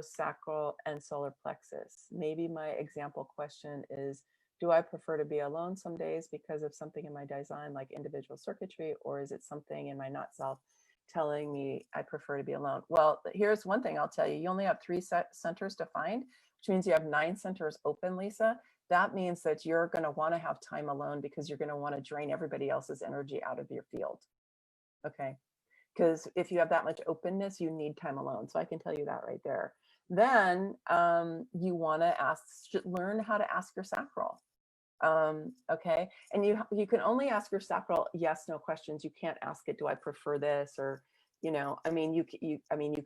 sacral, and solar plexus? Maybe my example question is, do I prefer to be alone some days because of something in my design like individual circuitry, or is it something in my not self telling me I prefer to be alone? Well, here's one thing I'll tell you. You only have 3 centers defined, which means you have 9 centers open, Lisa. That means that you're going to want to have time alone because you're going to want to drain everybody else's energy out of your field. Okay. Because if you have that much openness, you need time alone. So I can tell you that right there. Then you want to learn how to ask your sacral. Okay. And you can only ask your sacral yes, no questions. You can't ask it, do I prefer this? Or, you know, I mean, you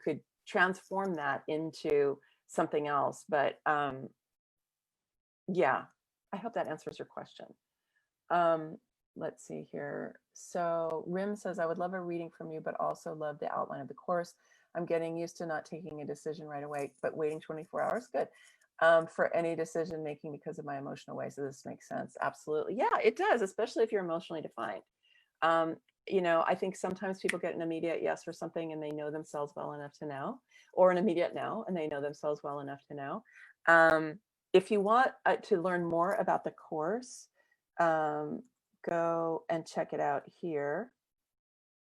could transform that into something else, but yeah, I hope that answers your question. Let's see here. So Rim says, I would love a reading from you, but also love the outline of the course. I'm getting used to not taking a decision right away, but waiting 24 hours. Good. For any decision making because of my emotional way. So this makes sense. Absolutely. Yeah, it does, especially if you're emotionally defined. You know, I think sometimes people get an immediate yes for something and they know themselves well enough to know, or an immediate no, and they know themselves well enough to know. If you want to learn more about the course, go and check it out here.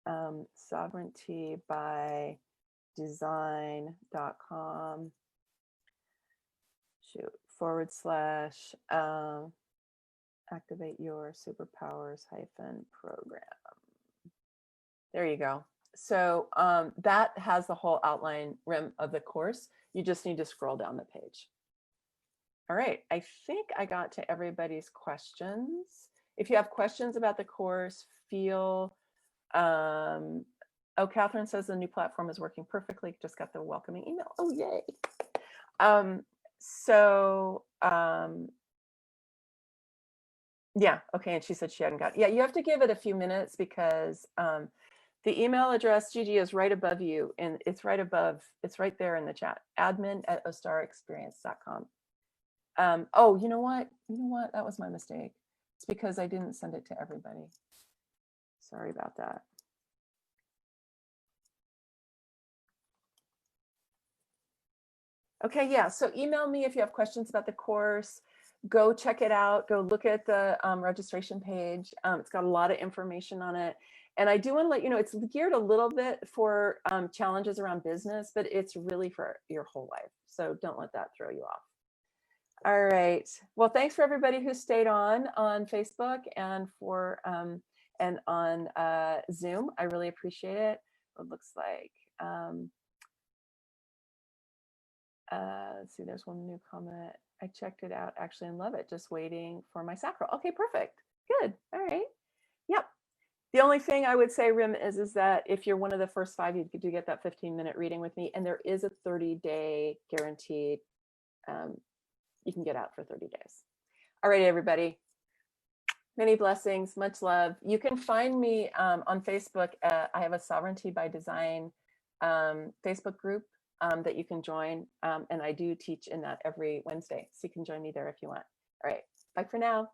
sovereigntybydesign.com. / activate your superpowers program. There you go. So that has the whole outline, Rim, of the course. You just need to scroll down the page. All right, I think I got to everybody's questions. If you have questions about the course, feel, oh, Catherine says the new platform is working perfectly. Just got the welcoming email. Oh, yay. Yeah, okay, and she said she hadn't got, yeah, you have to give it a few minutes because the email address, Gigi, is right above you, and it's right there in the chat, admin@ostaraexperience.com. Oh, you know what, that was my mistake. It's because I didn't send it to everybody. Sorry about that. Okay, yeah, so email me if you have questions about the course. Go check it out. Go look at the registration page. It's got a lot of information on it. And I do want to let you know, it's geared a little bit for challenges around business, but it's really for your whole life. So don't let that throw you off. All right. Well, thanks for everybody who stayed on Facebook and for and on Zoom. I really appreciate it. It looks like let's see, there's one new comment. I checked it out actually and love it. Just waiting for my sacral. Okay, perfect. Good. All right. Yep. The only thing I would say, Rim, is that if you're one of the first 5, you do get that 15-minute reading with me, and there is a 30-day guaranteed. You can get out for 30 days. All right, everybody. Many blessings, much love. You can find me on Facebook. I have a Sovereignty by Design Facebook group that you can join. And I do teach in that every Wednesday. So you can join me there if you want. All right, bye for now.